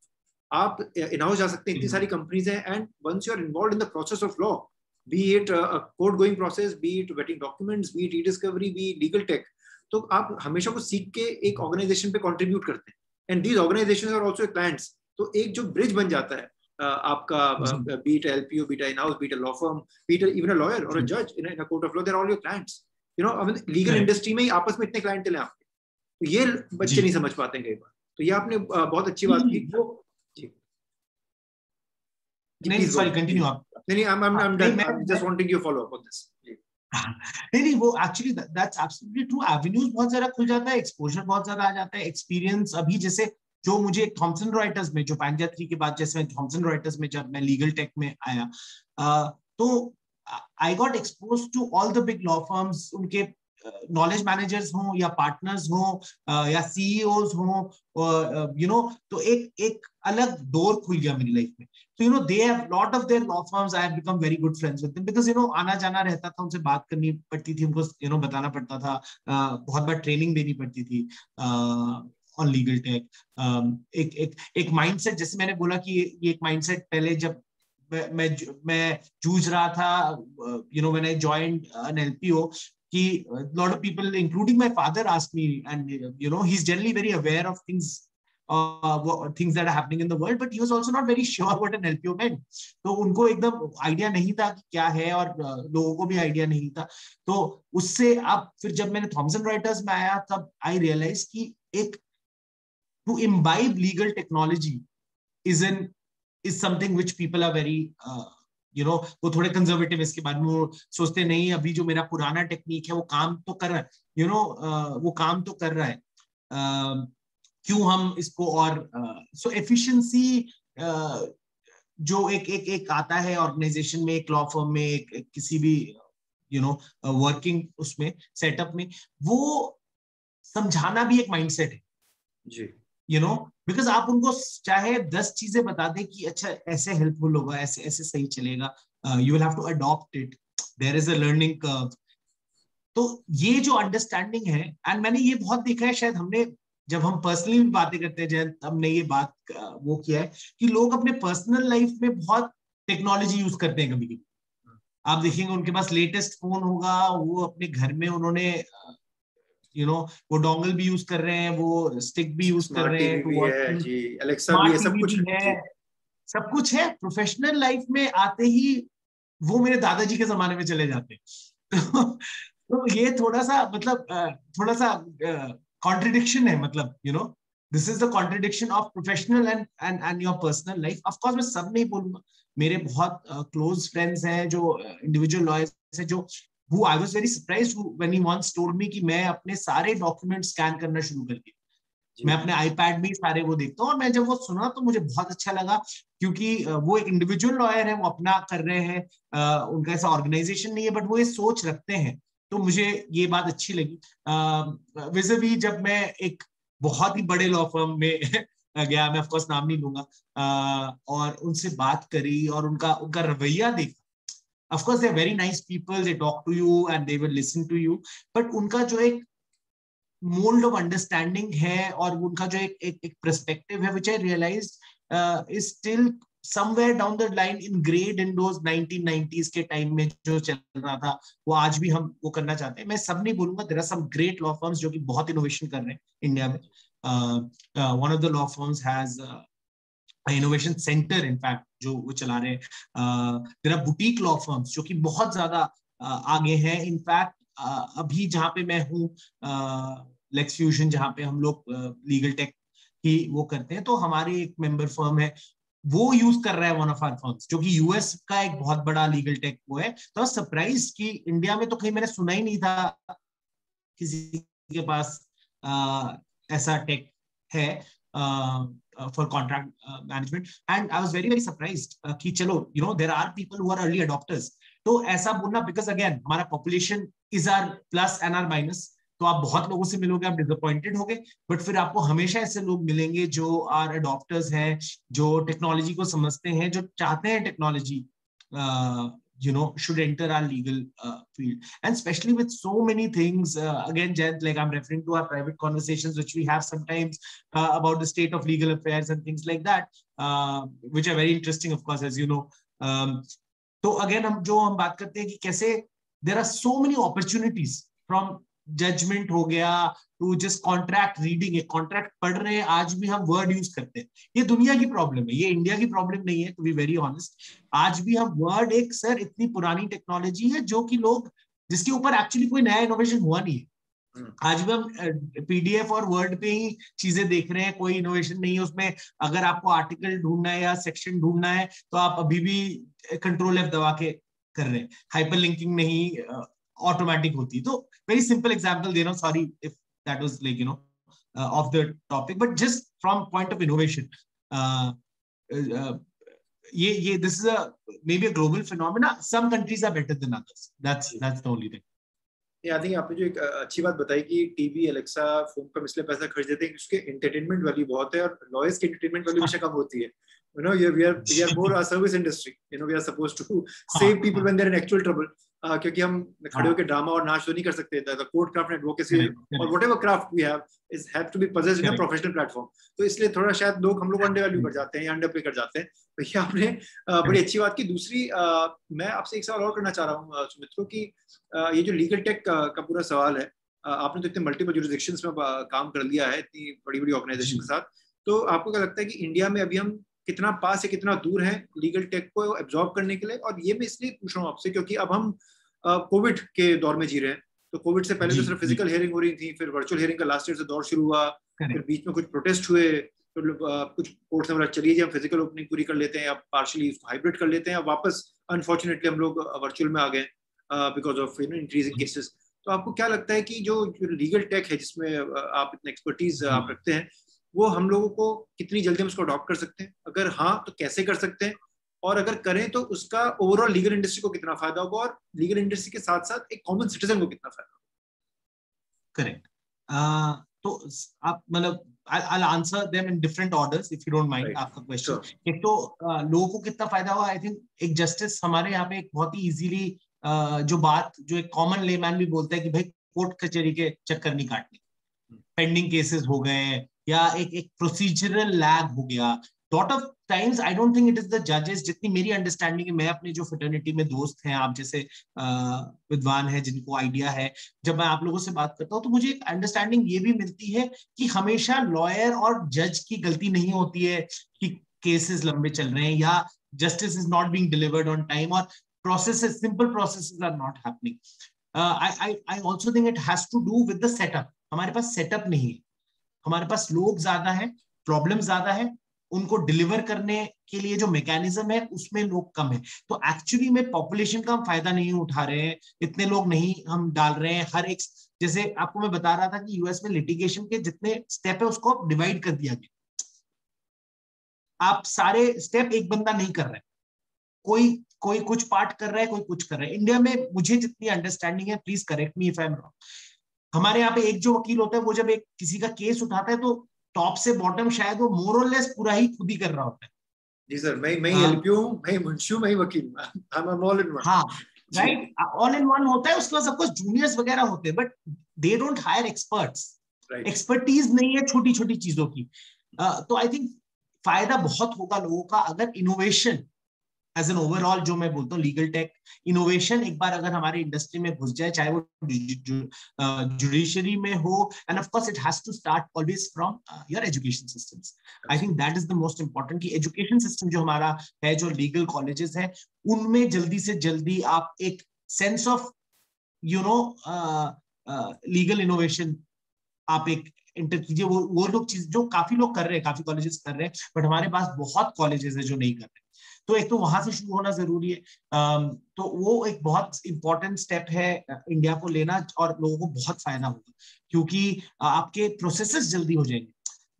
आप इन हाउस जा सकते हैं, इतनी सारी कंपनीज हैं, and once you are involved in the process of law, be it a court going process, be it vetting documents, be it e-discovery, be it legal tech, तो आप हमेशा को सीख के एक ऑर्गेनाइजेशन पे कंट्रीब्यूट करते हैं, and these organisations are also clients. तो एक जो ब्रिज बन जाता है आपका, be it LPO, be it in house, be it a law firm, be it even a lawyer or a judge in a court of law, they're all your clients. You know, अब legal industry में ही आपस में इतने client हैं आपके, तो ये बच्चे नहीं समझ पाते हैं कई बार. तो ये आपने बहुत अच्छी बात की. नहीं, सॉरी, कंटिन्यू आप. नहीं, I'm done. I'm just wanting you to follow up on this. नहीं, वो actually that's absolutely true. Avenues बहुत ज्यादा खुल जाता है, एक्सपोजर बहुत ज्यादा आ जाता है, एक्सपीरियंस. अभी जैसे जो मुझे थॉमसन रॉयटर्स में, जो पैंजाथ्री के बाद जैसे थॉमसन रॉयटर्स में जब मैं लीगल टेक में आया, तो I got expose to all the big law firms. उनके नॉलेज मैनेजर्स हो या पार्टनर्स हो या सीईओज हो, यू नो, तो एक अलग डोर खुल गया मेरी लाइफ में. So, you know, they have lot of their law firms. I have become very good friends with them because, you know, आना जाना रहता था, उनसे बात करनी पड़ती थी, उनको, you know, बताना पड़ता था, बहुत बार ट्रेनिंग देनी पड़ती थी on legal tech. एक माइंडसेट, जैसे मैंने बोला कि ये एक माइंडसेट पहले जब मैं जूझ रहा था, you know, when I joined an LPO, कि lot of people, including my father, asked me, and you know, he's generally very aware of things that are happening in the world, but he was also not very sure what an LPO meant. तो उनको एकदम idea नहीं था कि क्या है, और लोगों को भी आइडिया नहीं था. तो उससे अब फिर जब मैंने थॉमसन रॉयटर्स में आया, तब आई रियलाइज कि एक to imbibe legal technology is something which people are very you know, वो थोड़े कंजर्वेटिव इसके बारे में, वो सोचते नहीं अभी जो मेरा पुराना टेक्निक है वो काम तो कर रहा है, you know, वो काम तो कर रहा है, क्यों हम इसको और सो एफिशिएंसी जो एक आता है ऑर्गेनाइजेशन में, एक लॉ फर्म में, एक किसी भी, यू नो, वर्किंग उसमें सेटअप में, वो समझाना भी एक माइंडसेट है जी. यू नो, बिकॉज आप उनको चाहे 10 चीजें बता दें कि अच्छा ऐसे हेल्पफुल होगा, ऐसे ऐसे सही चलेगा, you will have to adopt it, there is a learning curve. तो ये जो अंडरस्टैंडिंग है, एंड मैंने ये बहुत देखा है, शायद हमने जब हम पर्सनली भी बातें करते हैं जयंत, हमने ये बात वो किया है कि लोग अपने पर्सनल लाइफ में बहुत टेक्नोलॉजी यूज करते हैं। कभी कभी आप देखेंगे उनके पास लेटेस्ट फोन होगा, वो अपने घर में उन्होंने वो डोंगल भी यूज कर रहे हैं, वो स्टिक भी यूज कर स्मार्ट रहे टीवी हैं टू भी वॉच, है जी, एलेक्सा भी स्मार्ट है, सब टीवी कुछ भी जी। है, सब कुछ है। प्रोफेशनल लाइफ में आते ही वो मेरे दादाजी के जमाने में चले जाते हैं। तो ये थोड़ा सा मतलब थोड़ा सा कॉन्ट्रिडिक्शन है, मतलब this is the contradiction of professional and your personal life. Of course मैं सब नहीं बोलूंगा, मेरे बहुत क्लोज फ्रेंड्स हैं जो इंडिविजुअल लॉयर्स हैं, जो who I was very surprised when he once told me कि मैं अपने सारे डॉक्यूमेंट स्कैन करना शुरू कर दिया, मैं अपने आईपैड में सारे वो देखता हूँ। और मैं जब वो सुना तो मुझे बहुत अच्छा लगा, क्योंकि वो एक इंडिविजुअल लॉयर है, वो अपना कर रहे हैं, उनका ऐसा ऑर्गेनाइजेशन नहीं है, बट वो ये सोच रखते हैं। तो मुझे ये बात अच्छी लगी। विज़िबी जब मैं एक बहुत ही बड़े लॉ फर्म में गया, मैं ऑफकोर्स नाम नहीं लूंगा, और उनसे बात करी और उनका उनका रवैया देखा। Of course, they're very nice people. They talk to you and they will listen to you. But उनका जो एक mold of understanding है और उनका जो एक perspective है, which I realized is still somewhere down the line ingrained in those 1990s के टाइम में जो चल रहा था, वो आज भी हम वो करना चाहते हैं। मैं सब नहीं बोलूंगा, there are some great law firms जो कि बहुत innovation कर रहे हैं इंडिया में. One of the law firms has innovation centre in fact जो वो चला रहे हैं. There are boutique law firms जो कि बहुत ज्यादा आगे हैं. इनफैक्ट अभी जहां पे मैं हूँ, लेक्स फ्यूजन, जहां पे हम लोग लीगल टेक की वो करते हैं, तो हमारी एक मेंबर फर्म है, वो यूज कर रहा है वन ऑफ आवर फर्म्स जो कि यूएस का एक बहुत बड़ा लीगल टेक वो है. तो सरप्राइज कि इंडिया में तो कहीं मैंने सुना ही नहीं था किसी के पास ऐसा टेक है for contract management, and I was very very surprised कि चलो there are people who are early adopters. तो ऐसा बोलना, because again हमारा population is our plus and our minus, तो आप बहुत लोगों से मिलोगे, आप डिसअपॉइंटेड होगे, बट फिर आपको हमेशा ऐसे लोग मिलेंगे जो आर अडॉप्टर्स हैं, जो टेक्नोलॉजी को समझते हैं, जो चाहते हैं technology should enter our legal field. And especially with so many things, again Jayant, like I'm referring to our private conversations which we have sometimes about the state of legal affairs and things like that, which are very interesting of course, as you know. तो again हम बात करते हैं कि कैसे there are so many opportunities, from judgement हो गया to just contract reading. एक कॉन्ट्रैक्ट पढ़ रहे हैं, आज भी हम वर्ड यूज करते हैं. ये दुनिया की प्रॉब्लम है, ये इंडिया की प्रॉब्लम नहीं है, टू बी वेरी ऑनेस्ट. आज भी हम वर्ड, एक सर इतनी पुरानी टेक्नोलॉजी है जो कि लोग, जिसके ऊपर एक्चुअली कोई नया इनोवेशन हुआ नहीं है. आज भी हम पीडीएफ और वर्ड पे ही चीजें देख रहे हैं, कोई इनोवेशन नहीं है उसमें. अगर आपको आर्टिकल ढूंढना है या सेक्शन ढूंढना है तो आप अभी भी कंट्रोल F दबा के कर रहे हैं, हाइपर लिंकिंग नहीं ऑटोमेटिक होती. तो वेरी सिंपल एग्जांपल दे रहा हूं, sorry if that was like off the topic, but just from point of innovation, ये this is maybe a global phenomena. Some countries are better than others. That's the only thing. I think आपने जो एक अच्छी बात बताई कि TV, Alexa, phone पर इसलिए पैसा खर्च देते हैं कि उसके एंटरटेनमेंट वैल्यू बहुत है और लॉयर्स की एंटरटेनमेंट वैल्यू हमेशा कम होती है. we are more a service industry. We are supposed to save people when they're in actual trouble. क्योंकि हम खड़े होकर ड्रामा और नाच तो नहीं कर सकते. The court craft and advocacy or whatever craft we have to be possessed in a professional platform. तो इसलिए थोड़ा शायद लोग, हम लोग अंडर वैल्यू कर जाते हैं या अंडर पे कर जाते हैं. तो ये आपने बड़ी अच्छी बात की. दूसरी मैं आपसे एक सवाल और करना चाह रहा हूँ सुमित्रो, कि ये जो लीगल टेक का पूरा सवाल है, आपने तो इतने मल्टीपल जुरिसडिक्शंस में काम कर लिया है इतनी बड़ी बड़ी ऑर्गेनाइजेशन के साथ, तो आपको क्या लगता है कि इंडिया में अभी हम कितना पास है, कितना दूर है लीगल टेक को एब्जॉर्ब करने के लिए? और ये मैं इसलिए पूछ रहा हूँ आपसे क्योंकि अब हम कोविड के दौर में जी रहे हैं. तो कोविड से पहले तो सिर्फ फिजिकल हियरिंग हो रही थी, फिर वर्चुअल हियरिंग का लास्ट ईयर से दौर शुरू हुआ, फिर बीच में कुछ प्रोटेस्ट हुए, फिर कुछ कोर्ट ने बोला चलिए जी हम फिजिकल ओपनिंग पूरी कर लेते हैं या पार्शली हाइब्रिड कर लेते हैं, वापस अनफॉर्चुनेटली हम लोग वर्चुअल में आ गए बिकॉज ऑफ इंक्रीजिंग केसेस. तो आपको क्या लगता है कि जो लीगल टेक है जिसमें आप इतना एक्सपर्टीज आप रखते हैं, वो हम लोगों को कितनी जल्दी हम उसको अडॉप्ट कर सकते हैं? अगर हाँ तो कैसे कर सकते हैं, और अगर करें तो उसका ओवरऑल लीगल इंडस्ट्री को कितना फायदा होगा और लीगल इंडस्ट्री के साथ साथ एक कॉमन सिटीजन को कितना फायदा होगा? करेक्ट. तो आप मतलब I'll answer them in different orders if you don't mind. आपका क्वेश्चन, एक तो लोगों को कितना फायदा हुआ, आई थिंक एक जस्टिस हमारे यहाँ पे एक बहुत ही इजीली जो एक कॉमन लेमैन भी बोलता है कि भाई कोर्ट कचहरी के चक्कर नहीं काटने. पेंडिंग केसेस हो गए, या एक प्रोसीजरल लैग हो गया। Lot of times I don't think it is the जजेस, जितनी मेरी अंडरस्टैंडिंग है, मैं अपने जो फ्रेटर्निटी में दोस्त हैं, आप जैसे विद्वान है जिनको आइडिया है, जब मैं आप लोगों से बात करता हूँ तो मुझे एक अंडरस्टैंडिंग ये भी मिलती है कि हमेशा लॉयर और जज की गलती नहीं होती है कि केसेस लंबे चल रहे हैं या justice is not being delivered on time, और processes, simple processes are not happening. I also think it has to do with the setup. हमारे पास सेटअप नहीं है, हमारे पास लोग ज्यादा है, प्रॉब्लम ज्यादा है, उनको डिलीवर करने के लिए जो मैकेनिज्म है उसमें लोग कम है। तो एक्चुअली में पॉपुलेशन का हम फायदा नहीं उठा रहे हैं, इतने लोग नहीं हम डाल रहे हैं हर एक। जैसे आपको मैं बता रहा था कि यूएस में लिटिगेशन के जितने स्टेप है उसको डिवाइड कर दिया गया। आप सारे स्टेप एक बंदा नहीं कर रहे, कोई कोई कुछ पार्ट कर रहा है, कोई कुछ कर रहा है। इंडिया में मुझे जितनी अंडरस्टैंडिंग है, please correct me if I am wrong, हमारे यहाँ पे एक जो वकील होता है वो जब एक किसी का केस उठाता है तो टॉप से बॉटम शायद वो मोर और लेस पूरा ही खुद ही कर रहा होता है। जी सर, मैं एलपीओ हूं, मैं मुंशी हूं, मैं वकील हूं, I am all in one. हाँ, राइट, ऑल इन वन होता है। उसके बाद सबको जूनियर्स वगैरह होते हैं, but they don't hire experts. Expertise नहीं है छोटी छोटी चीजों की। तो आई थिंक फायदा बहुत होगा लोगों का अगर इनोवेशन एज एन ओवरऑल, जो मैं बोलता हूँ लीगल टेक इनोवेशन एक बार अगर हमारी इंडस्ट्री में घुस जाए, चाहे वो जुडिशरी में हो, and of course it has to start always from your education systems. I think that is the most important, कि एजुकेशन सिस्टम जो हमारा है, जो लीगल कॉलेजेस है, उनमें जल्दी से जल्दी आप एक sense of you know legal innovation आप एक इंटर कीजिए। वो लोग चीज जो काफी लोग कर रहे हैं, काफी कॉलेजेस कर रहे हैं, बट हमारे पास बहुत कॉलेजेस है जो नहीं कर रहे। तो एक तो वहां से शुरू होना जरूरी है। तो वो एक बहुत इंपॉर्टेंट स्टेप है इंडिया को लेना, और लोगों को बहुत फायदा होगा क्योंकि आपके प्रोसेसेस जल्दी हो जाएंगे।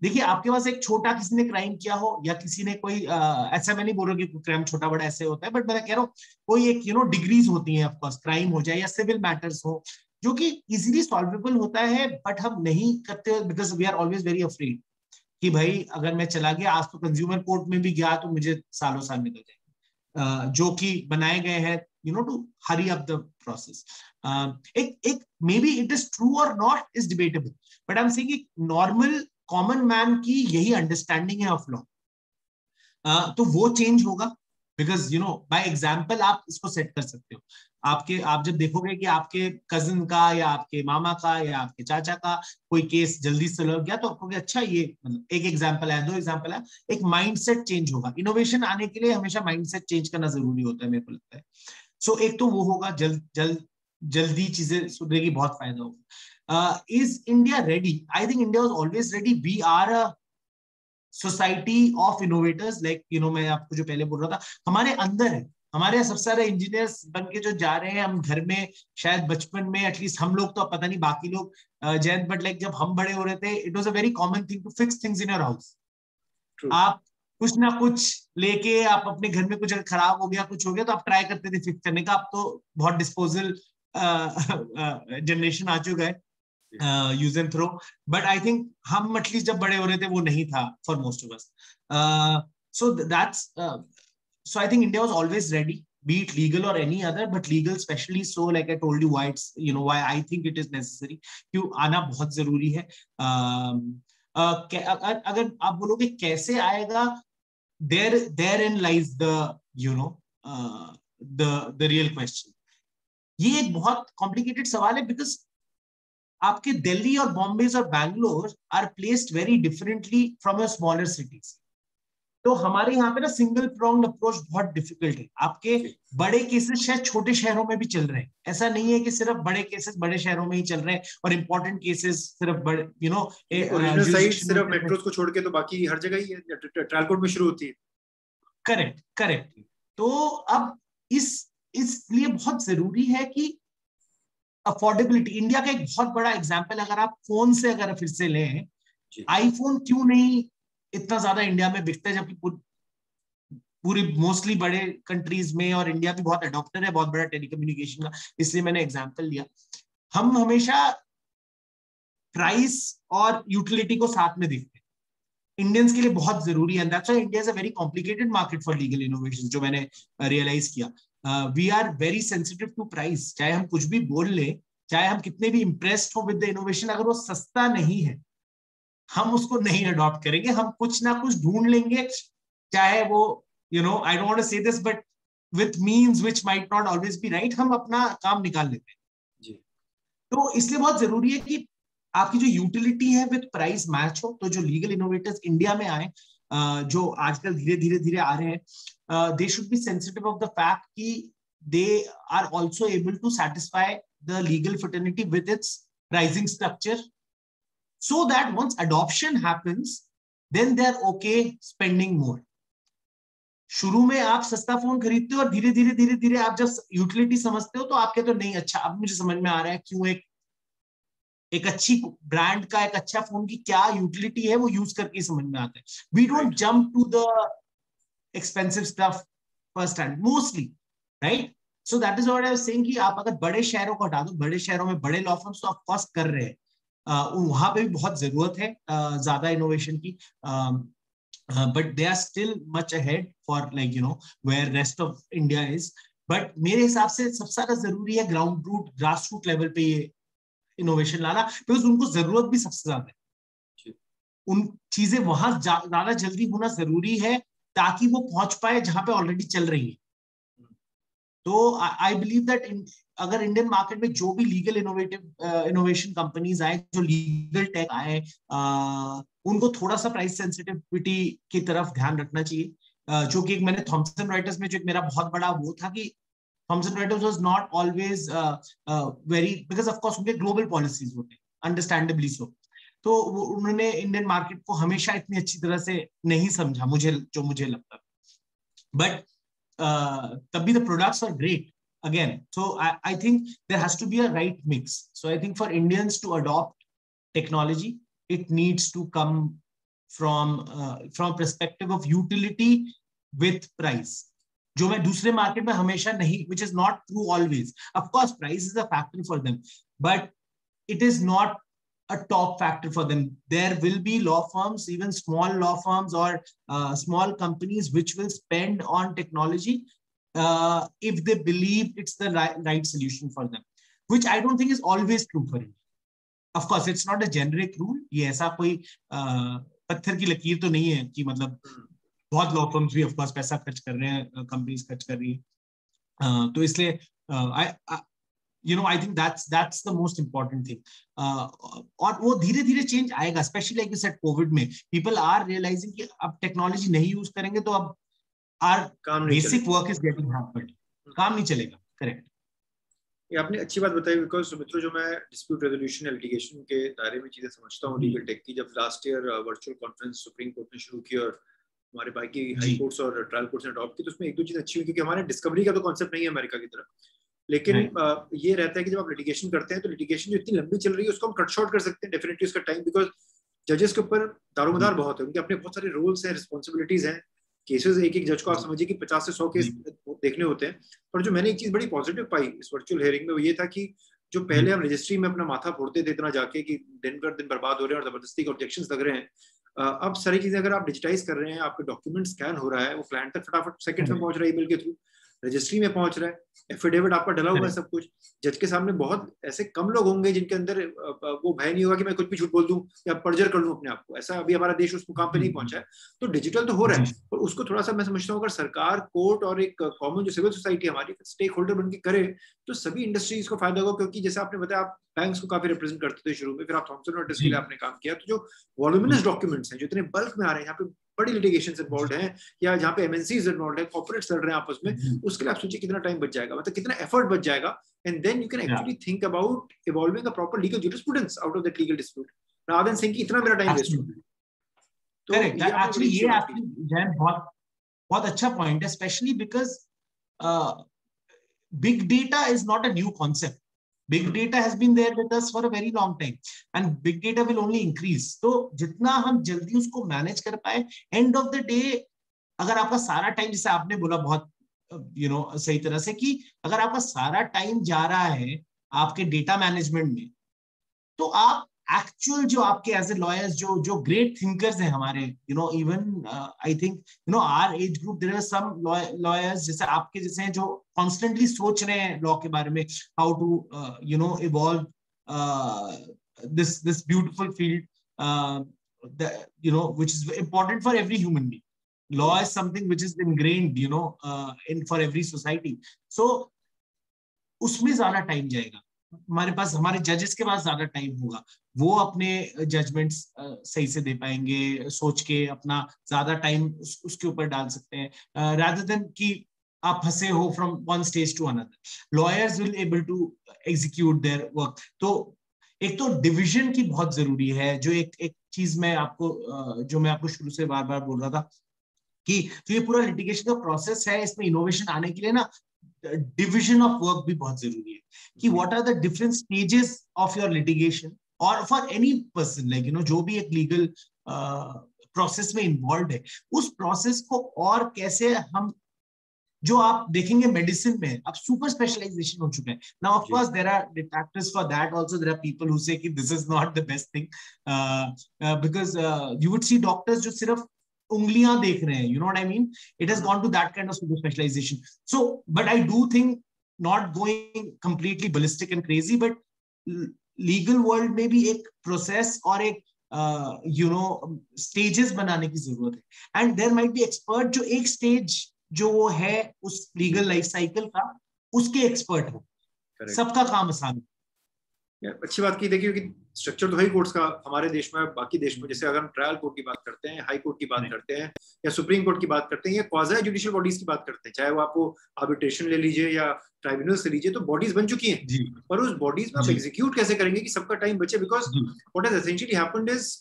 देखिए, आपके पास एक छोटा किसी ने क्राइम किया हो या किसी ने कोई ऐसा, मैं नहीं बोल रहा कि क्राइम छोटा बड़ा ऐसे होता है, बट मैं कह रहा हूँ कोई एक डिग्रीज होती है, ऑफकोर्स क्राइम हो जाए या सिविल मैटर्स हो, जो कि इजीली सॉल्वेबल होता है, बट हम नहीं करते because we are always very afraid कि भाई अगर मैं चला गया, आज तो कंज्यूमर कोर्ट में भी गया तो मुझे सालों साल निकल जाएगा, जो कि बनाए गए हैं to hurry up the process. एक maybe it is true और not is debatable, but I am saying normal common man की यही अंडरस्टैंडिंग है ऑफ लॉ। तो वो चेंज होगा बिकॉज बाय एग्जाम्पल आप इसको सेट कर सकते हो। आप जब देखोगे कि आपके कजिन का या आपके मामा का या आपके चाचा का कोई केस जल्दी से लग गया, तो आपको अच्छा, ये मतलब एक एग्जाम्पल है, दो एग्जाम्पल है, एक माइंडसेट चेंज होगा। इनोवेशन आने के लिए हमेशा माइंडसेट चेंज करना जरूरी होता है, मेरे को लगता है। सो एक तो वो होगा, जल्दी चीजें सुधरेगी, बहुत फायदा होगा। Is India ready? I think India was always ready. We are a society of innovators, like मैं आपको जो पहले बोल रहा था, हमारे अंदर है। हमारे यहाँ सबसे सारे इंजीनियर्स बन के जो जा रहे हैं, हम घर में शायद बचपन में एटलीस्ट हम लोग, तो पता नहीं बाकी लोग जैन, बट लाइक जब हम बड़े हो रहे थे, it was a very common thing to fix things in your house. आप कुछ ना कुछ लेके, आप अपने घर में कुछ अगर खराब हो गया, कुछ हो गया, तो आप ट्राई करते थे फिक्स करने का। अब तो बहुत डिस्पोजल जनरेशन आ चुका है, use and throw, but I think हम एटलीस्ट जब बड़े हो रहे थे वो नहीं था for most of us. So that's so I think India was always ready, be it legal or any other, but legal especially so, like I told you, why it's why I think it is necessary, क्यों आना बहुत जरूरी है। अगर आप बोलोगे कैसे आएगा, therein lies the the real question। ये एक बहुत कॉम्प्लिकेटेड सवाल है, बिकॉज आपके दिल्ली और बॉम्बे और Bangalore are placed very differently from your smaller cities. तो हमारे यहाँ पे ना सिंगल प्रोंग्ड अप्रोच बहुत डिफिकल्ट है। आपके बड़े केसेस शायद छोटे शहरों में भी चल रहे हैं, ऐसा नहीं है कि सिर्फ बड़े केसेस बड़े शहरों में ही चल रहे हैं और इंपॉर्टेंट केसेस सिर्फ बड़े ओरिजिनल साइट सिर्फ मेट्रोस को छोड़ के तो बाकी हर जगह ही है, ट्रायल कोर्ट में शुरू होती है। करेक्ट। तो अब इसलिए बहुत जरूरी है कि अफोर्डेबिलिटी, इंडिया का एक बहुत बड़ा एग्जाम्पल अगर आप फोन से अगर फिर से लें, आईफोन क्यों नहीं इतना ज्यादा इंडिया में बिकता है, जबकि पूरी मोस्टली बड़े कंट्रीज में, और इंडिया भी बहुत अडॉप्टर है, बहुत बड़ा टेलीकम्युनिकेशन का, इसलिए मैंने एग्जांपल लिया। हम हमेशा प्राइस और यूटिलिटी को साथ में देखते हैं, इंडियंस के लिए बहुत जरूरी है। That's why India is a very complicated market for legal innovation, जो मैंने रियलाइज किया। We are very sensitive to price, चाहे हम कुछ भी बोल ले, चाहे हम कितने भी इम्प्रेस्ड हो विद द इनोवेशन, अगर वो सस्ता नहीं है हम उसको नहीं अडॉप्ट करेंगे, हम कुछ ना कुछ ढूंढ लेंगे, चाहे वो I don't want to say this but with means which might not always be right, हम अपना काम निकाल लेते हैं जी। तो इसलिए बहुत जरूरी है कि आपकी जो यूटिलिटी है विद प्राइस मैच हो। तो जो लीगल इनोवेटर्स इंडिया में आए, जो आजकल धीरे धीरे धीरे आ रहे हैं, they should be sensitive of the fact कि they are also able to satisfy the legal fraternity with its pricing structure, so that once adoption happens then they are okay spending more. शुरू में आप सस्ता phone खरीदते हो और धीरे धीरे धीरे धीरे आप जब यूटिलिटी समझते हो तो आप कहते हो नहीं अच्छा अब मुझे समझ में आ रहा है क्यों एक अच्छी ब्रांड का एक अच्छा फोन की क्या यूटिलिटी है, वो यूज करके समझ में आता है. We don't jump to the expensive stuff first hand mostly, right? So that is what I was saying कि आप अगर बड़े शहरों को हटा दो, बड़े शहरों में बड़े लॉ फर्म्स तो ऑफ कोर्स कर रहे हैं, वहां पे भी बहुत जरूरत है ज्यादा इनोवेशन की, but they are still much ahead for like where rest of India is. बट मेरे हिसाब से सबसे ज्यादा जरूरी है ground root grass root level पे ये इनोवेशन लाना, बिकॉज उनको जरूरत भी सबसे ज्यादा है. उन चीजें वहां ज्यादा जल्दी होना जरूरी है ताकि वो पहुंच पाए जहां पे ऑलरेडी चल रही है. तो आई बिलीव दैट अगर इंडियन मार्केट में जो भी लीगल इनोवेशन कंपनीज आए, जो लीगल टेक आए, उनको थोड़ा सा प्राइस सेंसिटिविटी की तरफ ध्यान रखना चाहिए. जो कि मैंने थॉमसन रॉयटर्स में जो एक मेरा बहुत बड़ा वो था कि Thomson Reuters was not always very, because of course उनके ग्लोबल पॉलिसीज होते हैं अंडरस्टैंडेबली सो, तो उन्होंने इंडियन मार्केट को हमेशा इतनी अच्छी तरह से नहीं समझा, मुझे लगता. बट तभी the products are great again. So I think there has to be a right mix. So I think for Indians to adopt technology, it needs to come from perspective of utility with price, जो मैं दूसरे market में हमेशा नहीं, which is not true always. Of course price is a factor for them, but it is not a top factor for them. There will be law firms, even small law firms or small companies which will spend on technology if they believe it's the right solution for them, which I don't think is always true for India. Of course it's not a generic rule. ये ऐसा कोई पत्थर की लकीर तो नहीं है कि मतलब बहुत लॉ फर्म्स भी ऑफ कोर्स पैसा खर्च कर रहे हैं, कंपनीज खर्च कर रही है, तो इसलिए I think that's the most important thing. और वो धीरे धीरे चेंज आएगा, specially like you said Covid में पीपल आर रियलाइजिंग कि अब टेक्नोलॉजी नहीं यूज करेंगे तो अब our basic work is getting hampered, काम नहीं चलेगा. करेक्ट. ये आपने अच्छी बात बताई, बिकॉज मित्रों जो मैं डिस्प्यूट रेजोल्यूशन लिटिगेशन के दायरे में चीजें समझता हूँ लीगल टेक की, जब last year virtual conference supreme court ने शुरू की और हमारे बाकी हाई कोर्ट्स और ट्रायल कोर्ट्स ने अडॉप्ट की, तो उसमें एक दो चीज अच्छी हुई, क्योंकि हमारे डिस्कवरी का तो कॉन्सेप्ट नहीं है अमेरिका की तरफ, लेकिन ये रहता है कि जब आप लिटिगेशन करते हैं तो लिटिगेशन जो इतनी लंबी चल रही है उसको हम कट शॉर्ट कर सकते हैं डेफिनेटली उसका टाइम, बिकॉज जजेस के ऊपर दारोमदार बहुत है, उनके अपने बहुत सारे रोल्स हैं, रिस्पॉन्सिबिलिटीज हैं, केसेस एक जज को आप समझिए कि 50 से 100 केस देखने होते हैं. पर जो मैंने एक चीज बड़ी पॉजिटिव पाई इस वर्चुअल हियरिंग में वो ये था कि जो पहले हम रजिस्ट्री में अपना माथा फोड़ते थे इतना जाके कि दिन पर दिन बर्बाद हो रहे हैं और जबरदस्ती के ऑब्जेक्शंस लग रहे हैं, अब सारी चीजें अगर आप डिजिटाइज कर रहे हैं, आपके डॉक्यूमेंट स्कैन हो रहा है, वो क्लाइंट तक फटाफट सेकंड्स में पहुंच रहा है, ईमेल के थ्रू रजिस्ट्री में पहुंच रहा है, एफिडेविट आपका डला हुआ है, सब कुछ जज के सामने. बहुत ऐसे कम लोग होंगे जिनके अंदर वो भय नहीं होगा कि मैं कुछ भी झूठ बोल दूं या परजर कर लूं अपने आप को. ऐसा अभी हमारा देश उस मुकाम पे नहीं पहुंचा है. तो डिजिटल तो हो रहा है, पर उसको थोड़ा सा मैं समझता हूँ अगर सरकार, कोर्ट और एक कॉमन जो सिविल सोसाइटी हमारी स्टेक होल्डर बनकर करे तो सभी इंडस्ट्रीज को फायदा होगा. क्योंकि जैसे आपने बताया आप बैंक्स को काफी रिप्रेजेंट करते थे शुरू में, फिर आप थॉमसन रॉयटर्स के लिए आपने काम किया, तो जो वॉल्यूमिनस डॉक्यूमेंट्स हैं जो इतने बल्क में आ रहे हैं, यहाँ पे बड़ी लिटिगेशंस इन्वॉल्व हैं या जहाँ पे एमएनसीज इन्वॉल्व है, कॉर्पोरेट्स लड़ रहे हैं आपस में, उसके लिए आप सोचिए कितना टाइम बच जाएगा, मतलब कितना एफर्ट बच जाएगा. And then you can actually think about evolving a proper legal jurisprudence out of that legal dispute rather than saying कि इतना मेरा टाइम वेस्ट हो गया. तो एक्चुअली ये आपकी जैन बहुत अच्छा पॉइंट है, specially because big data is not a new concept. Big data has been there with us for a very long time and big data will only increase. तो जितना हम जल्दी उसको मैनेज कर पाए, एंड ऑफ द डे अगर आपका सारा टाइम, जैसे आपने बोला बहुत सही तरह से, कि अगर आपका सारा टाइम जा रहा है आपके डेटा मैनेजमेंट में, तो आप एक्चुअल जो आपके एज ए लॉयर्स जो ग्रेट थिंकर्स हैं हमारे, even I think our age group, there are some lawyers जैसे आपके जैसे हैं जो कॉन्स्टेंटली सोच रहे हैं लॉ के बारे में, how to evolve this beautiful field, which is important for every human being. Law is something which is ingrained, in for every society. So उसमें ज्यादा टाइम जाएगा हमारे पास, हमारे जजेस के पास ज्यादा टाइम होगा, वो अपने जजमेंट्स सही से दे पाएंगे, सोच के अपना ज्यादा टाइम उसके ऊपर डाल सकते हैं, rather than कि आप फंसे हो from one stage to another. Lawyers will able to execute their work. तो एक तो डिविजन की बहुत जरूरी है, जो एक चीज मैं आपको जो मैं आपको शुरू से बार बार बोल रहा था कि जो ये पूरा लिटिगेशन का प्रोसेस है, इसमें इनोवेशन आने के लिए ना डिविजन ऑफ वर्क भी बहुत जरूरी है, कि what are the different stages of your litigation, और फॉर एनी पर्सन लाइक जो भी एक लीगल प्रोसेस में इन्वॉल्व है, उस प्रोसेस को और कैसे हम, जो आप देखेंगे मेडिसिन में अब सुपर स्पेशलाइजेशन हो चुका है now, of course there are detractors for that also, there are people who say कि this is not the best thing, because you would see doctors जो सिर्फ उंगलियां देख रहे हैं, you know what I mean, it has gone to that kind of super specialisation. So but I do think, not going completely ballistic and crazy, but legal world में भी एक process और एक स्टेजेस बनाने की जरूरत है, and there might be expert जो एक स्टेज जो वो है उस लीगल लाइफ साइकिल का, उसके एक्सपर्ट हो, सबका काम आसान है. अच्छी बात की. देखिए कि स्ट्रक्चर तो है कोर्ट्स का हमारे देश में, बाकी देश में जैसे अगर हम ट्रायल कोर्ट की बात करते हैं, हाई कोर्ट की बात करते हैं, या सुप्रीम कोर्ट की बात करते हैं, या क्वाज़ी जुडिशियल बॉडीज की बात करते हैं, चाहे वो आपको आर्बिट्रेशन ले लीजिए या ट्राइब्यूनल से लीजिए, तो बॉडीज बन चुकी हैं, पर उस बॉडीज में आप एग्जीक्यूट कैसे करेंगे कि सबका टाइम बचे? Because what has essentially happened is,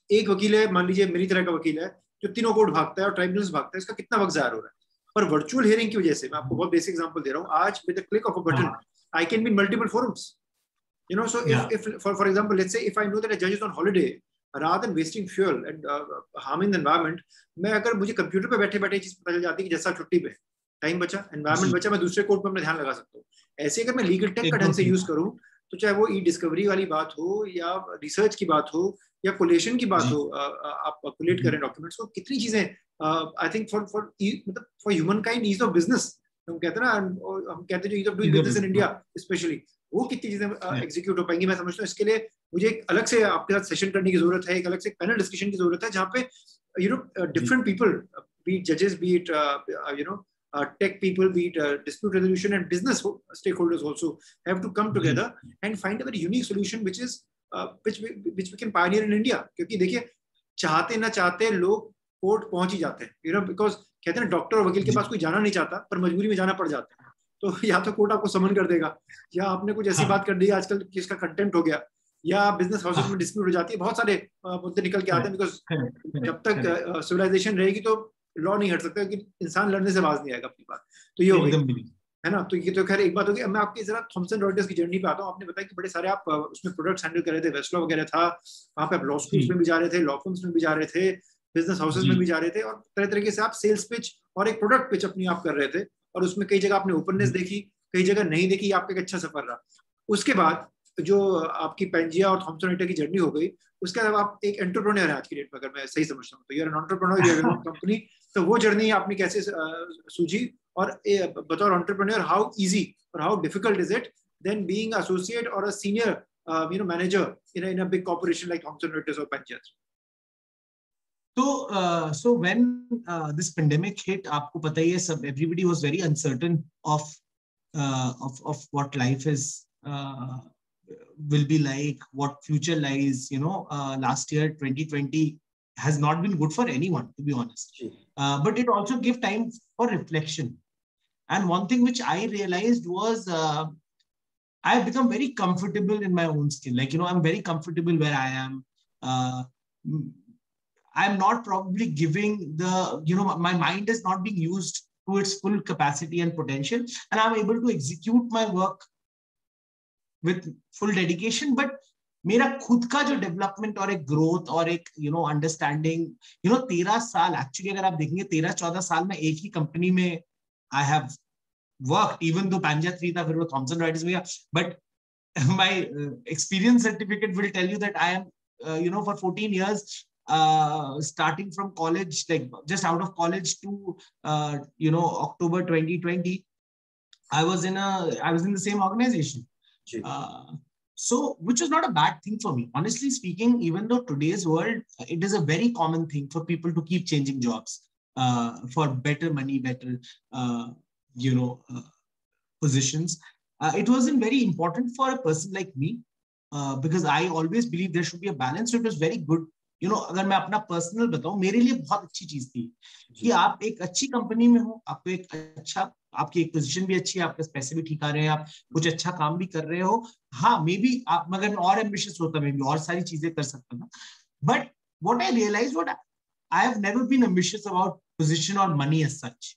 एक वकील है, मान लीजिए मेरी तरह का वकील है, जो तीनों कोर्ट भागता है और ट्राइब्यूनल्स भागता है, इसका कितना वक्त ज़ाया हो रहा है. पर वर्चुअल हियरिंग की वजह से, मैं आपको बहुत बेसिक एग्जांपल दे रहा हूं, आज with the click of a button I can be in multiple forums, so if for example, let's say if I know that a judge is on holiday, rather than wasting fuel and harming the environment, मैं अगर मुझे computer पे बैठे बैठे चीज पता चल जाती है कि जैसा छुट्टी पे टाइम बचा, एनवायरमेंट बचा, मैं दूसरे कोर्ट पे अपना ध्यान लगा सकता हूँ. ऐसे अगर मैं लीगल टेक का ढंग से यूज करूँ, तो चाहे वो ई डिस्कवरी वाली बात हो, या रिसर्च की बात हो, या कोलेशन की बात हो, आप कोलेट करें डॉक्यूमेंट्स को, कितनी चीजें, आई थिंक फॉर मतलब for human kind ease of business, हम कहते हैं ना, हम कहते हैं जो ease of doing business in India specially, वो कितनी चीजें एग्जीक्यूट हो पाएंगी. मैं समझता हूँ इसके लिए मुझे एक अलग से आपके साथ सेशन करने की जरूरत है, एक अलग से पैनल डिस्कशन की जरूरत है, जहाँ पे डिफरेंट पीपल, बी इट जजेस, B it tech people, be it dispute resolution, and business stakeholders also have to come together and find a very unique solution which is which we can pioneer in India. क्योंकि देखिए, चाहते ना चाहते लोग court पहुंच ही जाते हैं, because कहते हैं डॉक्टर और वकील के पास कोई जाना नहीं चाहता, पर मजबूरी में जाना पड़ जाता है. तो या तो कोर्ट आपको समन कर देगा, या आपने कुछ ऐसी बात कर दी आजकल जिसका कंटेम्प्ट हो गया, या बिजनेस हाउसेस में डिस्प्यूट हो जाती है, बहुत सारे मुद्दे निकल के आते हैं. बिकॉज जब तक सिविलाइजेशन रहेगी तो लॉ नहीं हट सकता, क्योंकि इंसान लड़ने से आवाज नहीं आएगा अपनी बात. तो ये हो गई है ना. तो ये तो खैर एक बात होगी. मैं आपकी जरा थॉमसन रॉयटर्स की जर्नी पे आता हूँ. आपने बताया कि बड़े सारे आप उसमें प्रोडक्ट्स हैंडल कर रहे थे, वेस्टलॉ वगैरह था, वहाँ पे आप लॉ स्कूल्स में भी जा रहे थे, लॉ फर्म्स में भी जा रहे थे, बिजनेस हाउसेस में भी जा रहे थे, और तरह तरीके से आप सेल्स पिच और एक प्रोडक्ट पिच अपनी आप कर रहे थे, और उसमें कई जगह आपने ओपननेस देखी, कई जगह नहीं देखी. आपका एक अच्छा सफर रहा. उसके बाद जो आपकी पेंजिया और थॉमसन रॉयटर की जर्नी हो गई, उसके अलावा आप एक एंटरप्रेन्योर हैं आज की डेट में, अगर मैं सही समझता हूँ तो you are an entrepreneur, you have a company. तो वो जर्नी आपने कैसे सूझी, और बतौर एंटरप्रेन्योर हाउ इजी और how difficult is it then being associate और a senior manager in a big corporation like Thomson Reuters और Pangea? So when this pandemic hit, आपको पता ही है, सब everybody was very uncertain of what life is will be like, what future lies. Last year 2020 has not been good for anyone, to be honest. But it also gave time for reflection. And one thing which I realized was I have become very comfortable in my own skin. Like, I'm very comfortable where I am. I'm not probably giving my mind is not being used to its full capacity and potential, and I'm able to execute my work with full dedication. But मेरा खुद का जो development और एक growth और एक understanding, 13 साल actually अगर आप देखेंगे, 13-14 साल में एक ही कंपनी में I have worked, even though Pangea 3 था, फिर वो थॉमसन रॉयटर्स में गया, but my experience certificate will tell you that I am, for 14 years, starting from college, like just out of college to, October 2020, I was in the same organization. So, which was not a bad thing for me. Honestly speaking, even though today's world, it is a very common thing for people to keep changing jobs for better money, better, positions. It wasn't very important for a person like me because I always believe there should be a balance. So it was very good. अगर मैं अपना personal बताऊं, मेरे लिए बहुत अच्छी चीज थी कि आप एक अच्छी कंपनी में हो, आपको एक अच्छा, आपकी एक पोजीशन भी अच्छी है, आपके पैसे भी ठीक आ रहे हैं, आप कुछ अच्छा काम भी कर रहे हो. हाँ, मे बी आप, मगर मैं और एम्बिशियस होता, मे बी और सारी चीजें कर सकता था. But what I realise, what I have never been ambitious about position और money as such.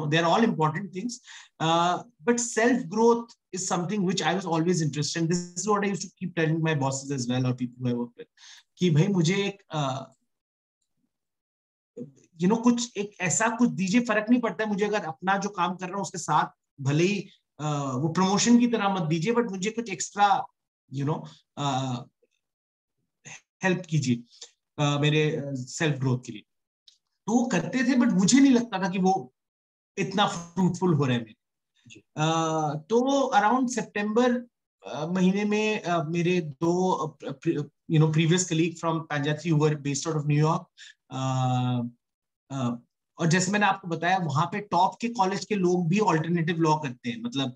They're all important things, but self growth is something which I was always interested in. This is what I used to keep telling my bosses as well, or people who I work with, कि भाई मुझे एक कुछ एक ऐसा कुछ दीजिए, फर्क नहीं पड़ता है मुझे, अगर अपना जो काम कर रहा हूँ उसके साथ भले ही वो प्रमोशन की तरह मत दीजिए, बट मुझे कुछ एक्स्ट्रा हेल्प कीजिए मेरे सेल्फ ग्रोथ के लिए. तो वो करते थे, बट मुझे नहीं लगता था कि वो इतना फ्रूटफुल हो रहा है मेरे. तो अराउंड सितंबर महीने में मेरे दो previous colleague from Pangea three who were based out of न्यूयॉर्क, और जैसे मैंने आपको बताया, वहां पे टॉप के कॉलेज के लोग भी ऑल्टरनेटिव लॉ करते हैं. मतलब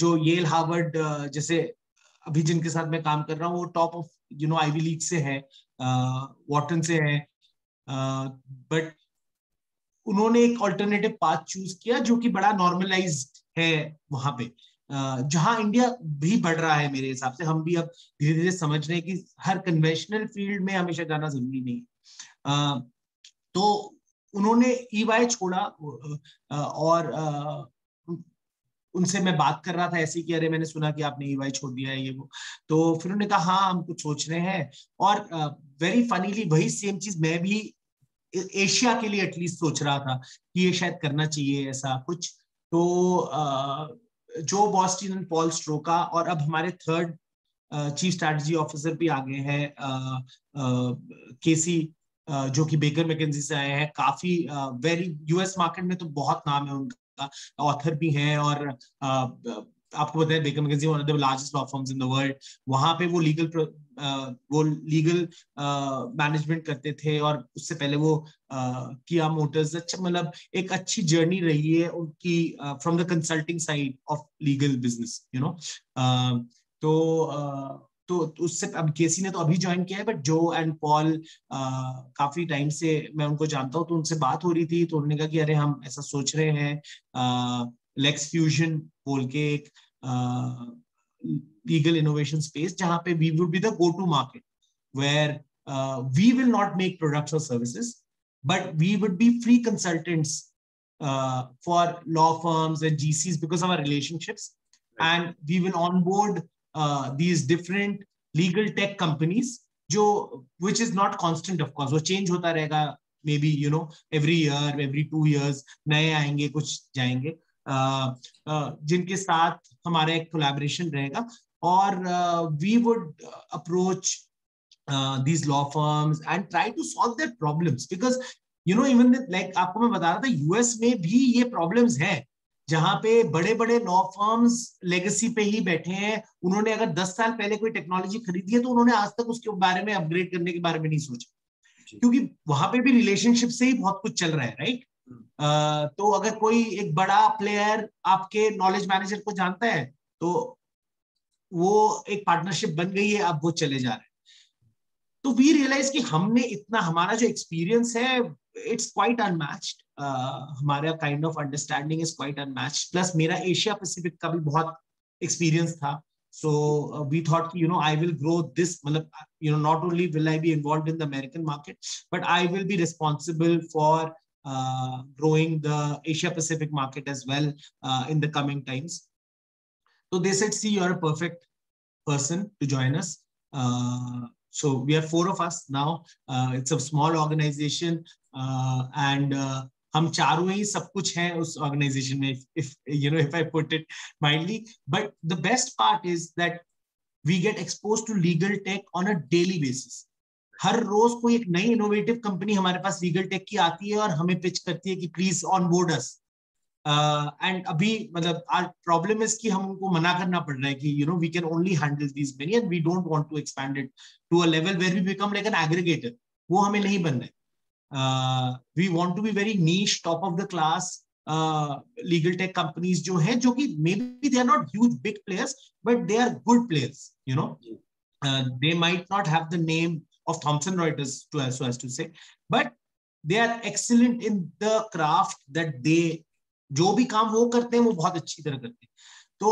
जो येल, हार्वर्ड, जैसे अभी जिनके साथ मैं काम कर रहा हूँ, वो टॉप ऑफ आईवी लीग से है, वॉटन से है, बट उन्होंने एक ऑल्टरनेटिव पाथ चूज किया जो कि बड़ा नॉर्मलाइज्ड है वहां पे, जहां इंडिया भी बढ़ रहा है मेरे हिसाब से. हम भी अब धीरे धीरे समझ रहे हैं कि हर कन्वेंशनल फील्ड में हमेशा जाना जरूरी नहीं है. तो उन्होंने ईवाई छोड़ा, और उनसे मैं बात कर रहा था ऐसे कि अरे मैंने सुना कि आपने ईवाई छोड़ दिया है, ये वो. तो फिर उन्होंने कहा हाँ, हम कुछ सोच रहे हैं. और वेरी फनीली वही सेम चीज मैं भी एशिया के लिए एटलीस्ट सोच रहा था कि ये शायद करना चाहिए ऐसा कुछ. तो जो बॉस्टन पॉल स्ट्रोका, और अब हमारे थर्ड चीफ स्ट्रैटेजी ऑफिसर भी आ गए हैं, केसी, जो कि बेकर मैकेंजी से आए हैं. काफी वेरी यूएस मार्केट में तो बहुत नाम है उनका, ऑथर भी हैं. और आपको पता है Baker McKenzie one of the largest law firms in the world. वहां पे वो लीगल मैनेजमेंट करते थे, और उससे पहले वो किया मोटर्स. अच्छा, मतलब एक अच्छी जर्नी रही है उनकी from the consulting side of legal business, तो उससे अब केसी ने तो अभी ज्वाइन किया है, बट जो एंड पॉल काफी टाइम से मैं उनको जानता हूँ. तो उनसे बात हो रही थी, तो उन्होंने कहा कि अरे हम ऐसा सोच रहे हैं, लेक्स फ्यूजन बोल के एक legal innovation space, जहां पे we would be the go-to market, where we will not make products or services, but we would be free consultants for law firms and GCs because of our relationships, and we will onboard these different legal tech companies, जो which is not constant, of course, वो change होता रहेगा, maybe every year, every 2 years नए आएंगे, कुछ जाएंगे, जिनके साथ हमारा एक कोलैबोरेशन रहेगा. और we would approach these law firms and try to solve their problems, because even like आपको मैं बता रहा था, यूएस में भी ये प्रॉब्लम्स हैं, जहां पे बड़े बड़े लॉ फर्म्स लेगेसी पे ही बैठे हैं. उन्होंने अगर 10 साल पहले कोई टेक्नोलॉजी खरीदी है, तो उन्होंने आज तक उसके बारे में अपग्रेड करने के बारे में नहीं सोचा, क्योंकि वहां पे भी रिलेशनशिप से ही बहुत कुछ चल रहा है, राइट. तो अगर कोई एक बड़ा प्लेयर आपके नॉलेज मैनेजर को जानता है, तो वो एक पार्टनरशिप बन गई है, अब वो चले जा रहे हैं. तो वी रियलाइज कि हमने इतना, हमारा जो एक्सपीरियंस है, इट्स क्वाइट अनमैच्ड. हमारा kind of understanding is quite unmatched. Plus मेरा एशिया पैसिफिक का भी बहुत एक्सपीरियंस था. So we thought, I will grow this, not only will I be involved in the American market, but I will be responsible for growing the Asia Pacific market as well in the coming times. So they said, see, you're a perfect person to join us. So we are 4 of us now. It's a small organization, and हम चारों ही सब कुछ हैं उस organisation में, if I put it mildly. But the best part is that we get expose to legal tech on a daily basis. हर रोज कोई एक नई इनोवेटिव कंपनी हमारे पास लीगल टेक की आती है और हमें पिच करती है कि please on board us. And अभी मतलब आवर प्रॉब्लम इज कि हम उनको मना करना पड़ रहा है कि you know we can only handle this many and we don't want to expand it to a level where we become like an aggregator. वो हमें नहीं बनना है। We want to be very niche top of the class legal tech companies जो है, जो कि maybe they are not huge big players but they are good players, you know. They might not have the name of Thomson Reuters so as to say, but they are excellent in the craft that they, जो भी काम वो करते हैं वो बहुत अच्छी तरह करते हैं। तो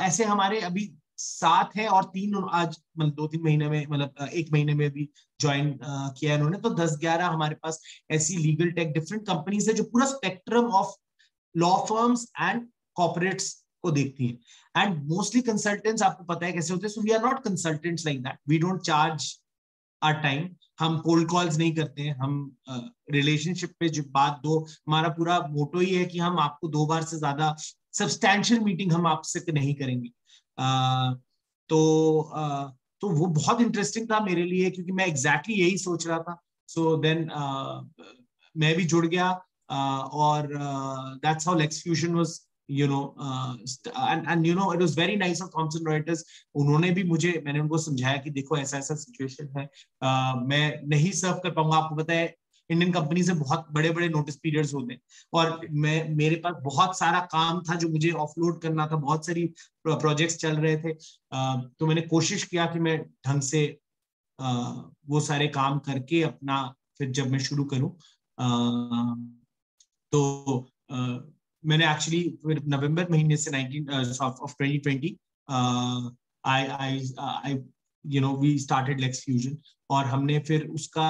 ऐसे हमारे अभी 7 है और 3 आज मतलब 2-3 महीने में, मतलब 1 महीने में भी ज्वाइन किया इन्होंने। तो 10-11 हमारे पास ऐसी लीगल टेक डिफरेंट कंपनीज है जो पूरा spectrum of law firms and corporates को देखती हैं। एंड मोस्टली कंसल्टेंट्स आपको पता है कैसे होते हैं, so we are not consultants like that, we don't charge our time, हम कोल्ड कॉल्स नहीं करते हैं, हम रिलेशनशिप पे जो बात दो, हमारा पूरा मोटो ही है कि हम आपको 2 बार से ज्यादा सब्सटैंशियल मीटिंग हम आपसे नहीं करेंगे। तो वो बहुत इंटरेस्टिंग था मेरे लिए क्योंकि मैं एग्जैक्टली यही सोच रहा था। सो देन मैं भी जुड़ गया और that's how Lex Fusion was, you know, and you know it was very nice of Thomson Reuters। उन्होंने भी मुझे, मैंने उनको समझाया कि देखो ऐसा ऐसा सिचुएशन है, मैं नहीं सर्व कर पाऊंगा। आपको पता है इंडियन कंपनी से बहुत बड़े बड़े नोटिस पीरियड्स होते हैं और मेरे पास बहुत सारा काम था जो मुझे ऑफलोड करना था, बहुत सारी प्रोजेक्ट्स चल रहे थे। तो मैंने कोशिश किया कि मैं ढंग से वो सारे काम करके अपना फिर जब मैं शुरू करूं, तो मैंने एक्चुअली फिर नवंबर महीने से 19 of 2020 I you know we started Lex Fusion और हमने फिर उसका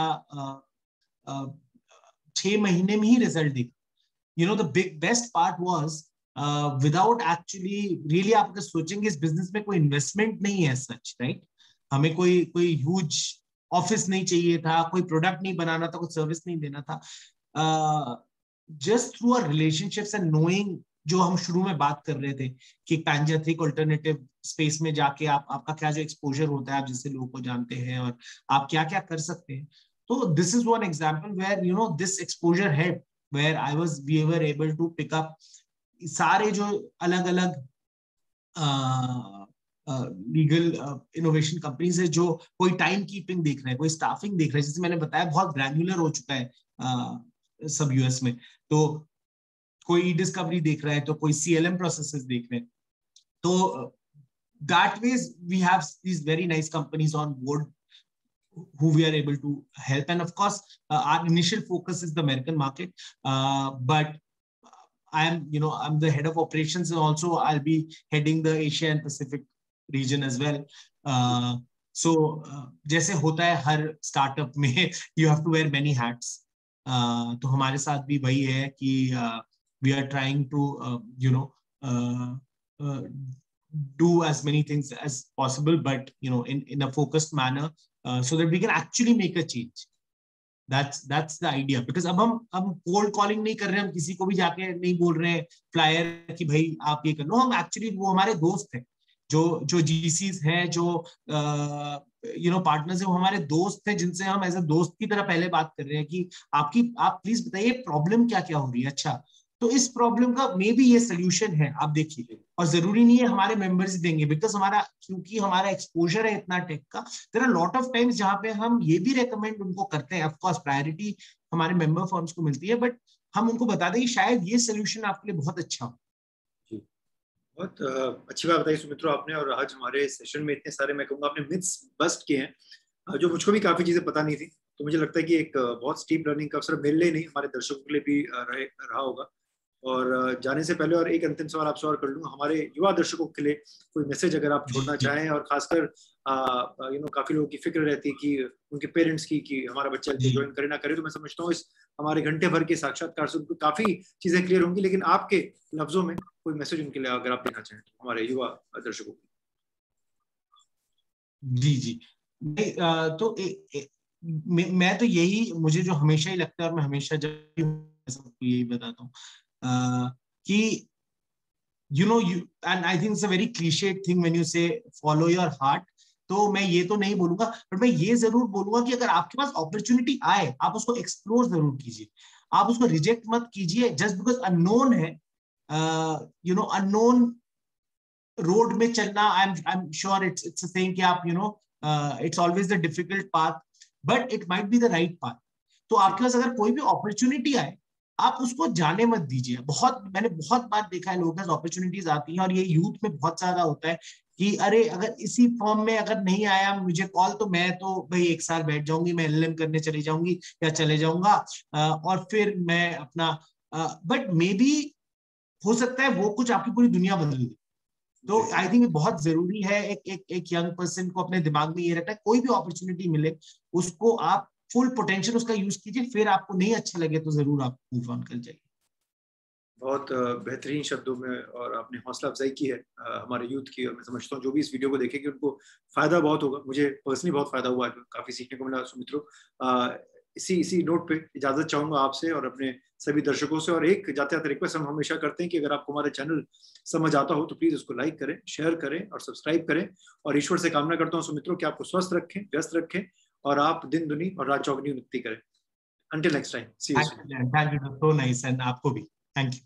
6 महीने में ही रिजल्ट देखा। You know the best part was without actually really, आप अगर सोचेंगे इस बिजनेस में कोई इन्वेस्टमेंट नहीं है सच, राइट? हमें कोई ह्यूज ऑफिस नहीं चाहिए था, कोई प्रोडक्ट नहीं बनाना था, कोई सर्विस नहीं देना था। Just through our relationships and knowing, जो हम शुरू में बात कर रहे थे कि पैनजैथ्रिक अल्टरनेटिव स्पेस में जाके आपका क्या जो एक्सपोजर होता है, आप जिससे लोगों को जानते हैं और आप क्या क्या कर सकते हैं। तो this is one example where you know this exposure help, where we were able to pick up सारे जो अलग अलग लीगल इनोवेशन कंपनीज है, जो कोई टाइम कीपिंग देख रहे हैं, कोई स्टाफिंग देख रहे हैं, जैसे मैंने बताया बहुत ग्रैन्युलर हो चुका है सब यूएस में। तो कोई ई डिस्कवरी देख रहा है, तो कोई CLM प्रोसेसेस देख रहे हैं। तो that ways we have these very nice companies on board who we are able to help, and of course our initial focus is the American market, but I'm the head of operations and also I'll be heading the Asia and Pacific region as well. So जैसे होता है हर startup में you have to wear many hats, तो हमारे साथ भी वही है कि we are trying to do as many things as possible, but in a focused manner, so that we can actually make a change. That's the idea, because अब हम cold calling नहीं कर रहे हैं, हम किसी को भी जाके नहीं बोल रहे हैं फ्लायर कि भाई आप ये कर लो। हम एक्चुअली, वो हमारे दोस्त हैं जो GCs हैं, जो पार्टनर्स हैं, वो हमारे दोस्त हैं जिनसे हम एज ए दोस्त की तरह पहले बात कर रहे हैं कि आप प्लीज बताइए प्रॉब्लम क्या क्या हो रही है। अच्छा, तो इस प्रॉब्लम का मे बी ये सोल्यूशन है, आप देखिए। और जरूरी नहीं है हमारे मेंबर्स देंगे, बिकॉज क्योंकि हमारा एक्सपोजर है इतना टेक का, there are lot of times जहां पे हम ये भी रेकमेंड उनको करते हैं। ऑफ कोर्स प्रायोरिटी हमारे मेंबर फर्म्स को मिलती है, बट हम उनको बता दें कि शायद ये सोल्यूशन आपके लिए बहुत अच्छा हो। बहुत अच्छी बात बताई सुमित्रो आपने, और आज हमारे सेशन में इतने सारे, मैं कहूँगा, आपने मिथ्स बस्ट किए हैं जो मुझको भी काफी चीजें पता नहीं थी। तो मुझे लगता है कि एक बहुत स्टीप लर्निंग का सिर्फ मेरे लिए नहीं, हमारे दर्शकों के लिए भी रहा होगा। और जाने से पहले और एक अंतिम सवाल आपसे और कर लूँ, हमारे युवा दर्शकों के लिए कोई मैसेज अगर आप छोड़ना चाहें, और खासकर काफी लोगों की फिक्र रहती है कि उनके पेरेंट्स की कि हमारा बच्चा ज्वाइन करे ना करे, तो मैं समझता हूँ इस हमारे घंटे भर के साक्षात्कार से उनको काफी चीजें क्लियर होंगी। लेकिन आपके लफ्जों में कोई मैसेज उनके लिए अगर आप देना चाहें हमारे युवा दर्शकों को। जी तो मैं तो यही, मुझे जो हमेशा ही लगता है, और मैं हमेशा जब सबको यही बताता हूँ कि and I think it's a very cliched thing when you say follow your heart, तो मैं ये तो नहीं बोलूंगा, बट मैं ये जरूर बोलूंगा कि अगर आपके पास अपॉर्चुनिटी आए, आप उसको एक्सप्लोर जरूर कीजिए, आप उसको रिजेक्ट मत कीजिए जस्ट बिकॉज अननोन है। अननोन रोड में चलना, आई एम श्योर इट्स सेइंग कि आप it's always the difficult path, but it might be the right path. तो आपके पास अगर कोई भी अपॉर्चुनिटी आए, आप उसको जाने मत दीजिए। मैंने बहुत बार देखा है लोगों के पास अपॉर्चुनिटीज आती हैं, और ये यूथ में बहुत ज्यादा होता है कि अरे अगर इसी फॉर्म में अगर नहीं आया मुझे कॉल, तो मैं तो भाई एक साल बैठ जाऊंगी, मैं एलएलएम करने चली जाऊंगी या चले जाऊंगा, और फिर मैं अपना, बट मे बी हो सकता है वो कुछ आपकी पूरी दुनिया बदल दे। तो आई थिंक बहुत जरूरी है एक यंग पर्सन को अपने दिमाग में ये रखना है, कोई भी अपॉर्चुनिटी मिले उसको आप फुल पोटेंशियल उसका यूज कीजिए, फिर आपको नहीं अच्छा लगे तो जरूर आप मूव ऑन कर जाइए। बहुत बेहतरीन शब्दों में और आपने हौसला अफजाई की है हमारे यूथ की, और मैं समझता हूँ जो भी इस वीडियो को देखेंगे उनको फायदा बहुत होगा। मुझे पर्सनली बहुत फायदा हुआ, काफी सीखने को मिला। सुमित्रो, इसी नोट पे इजाजत चाहूंगा आपसे और अपने सभी दर्शकों से। और एक जाते जाते रिक्वेस्ट हम हमेशा करते हैं कि अगर आपको हमारा चैनल समझ आता हो तो प्लीज उसको लाइक करें, शेयर करें और सब्सक्राइब करें। और ईश्वर से कामना करता हूँ सुमित्रो कि आपको स्वस्थ रखें, व्यस्त रखें और आप दिन दुनी और रात चौगनी उन्नति करें। Until next time, see you soon. Thank you, so nice, and आपको भी थैंक यू।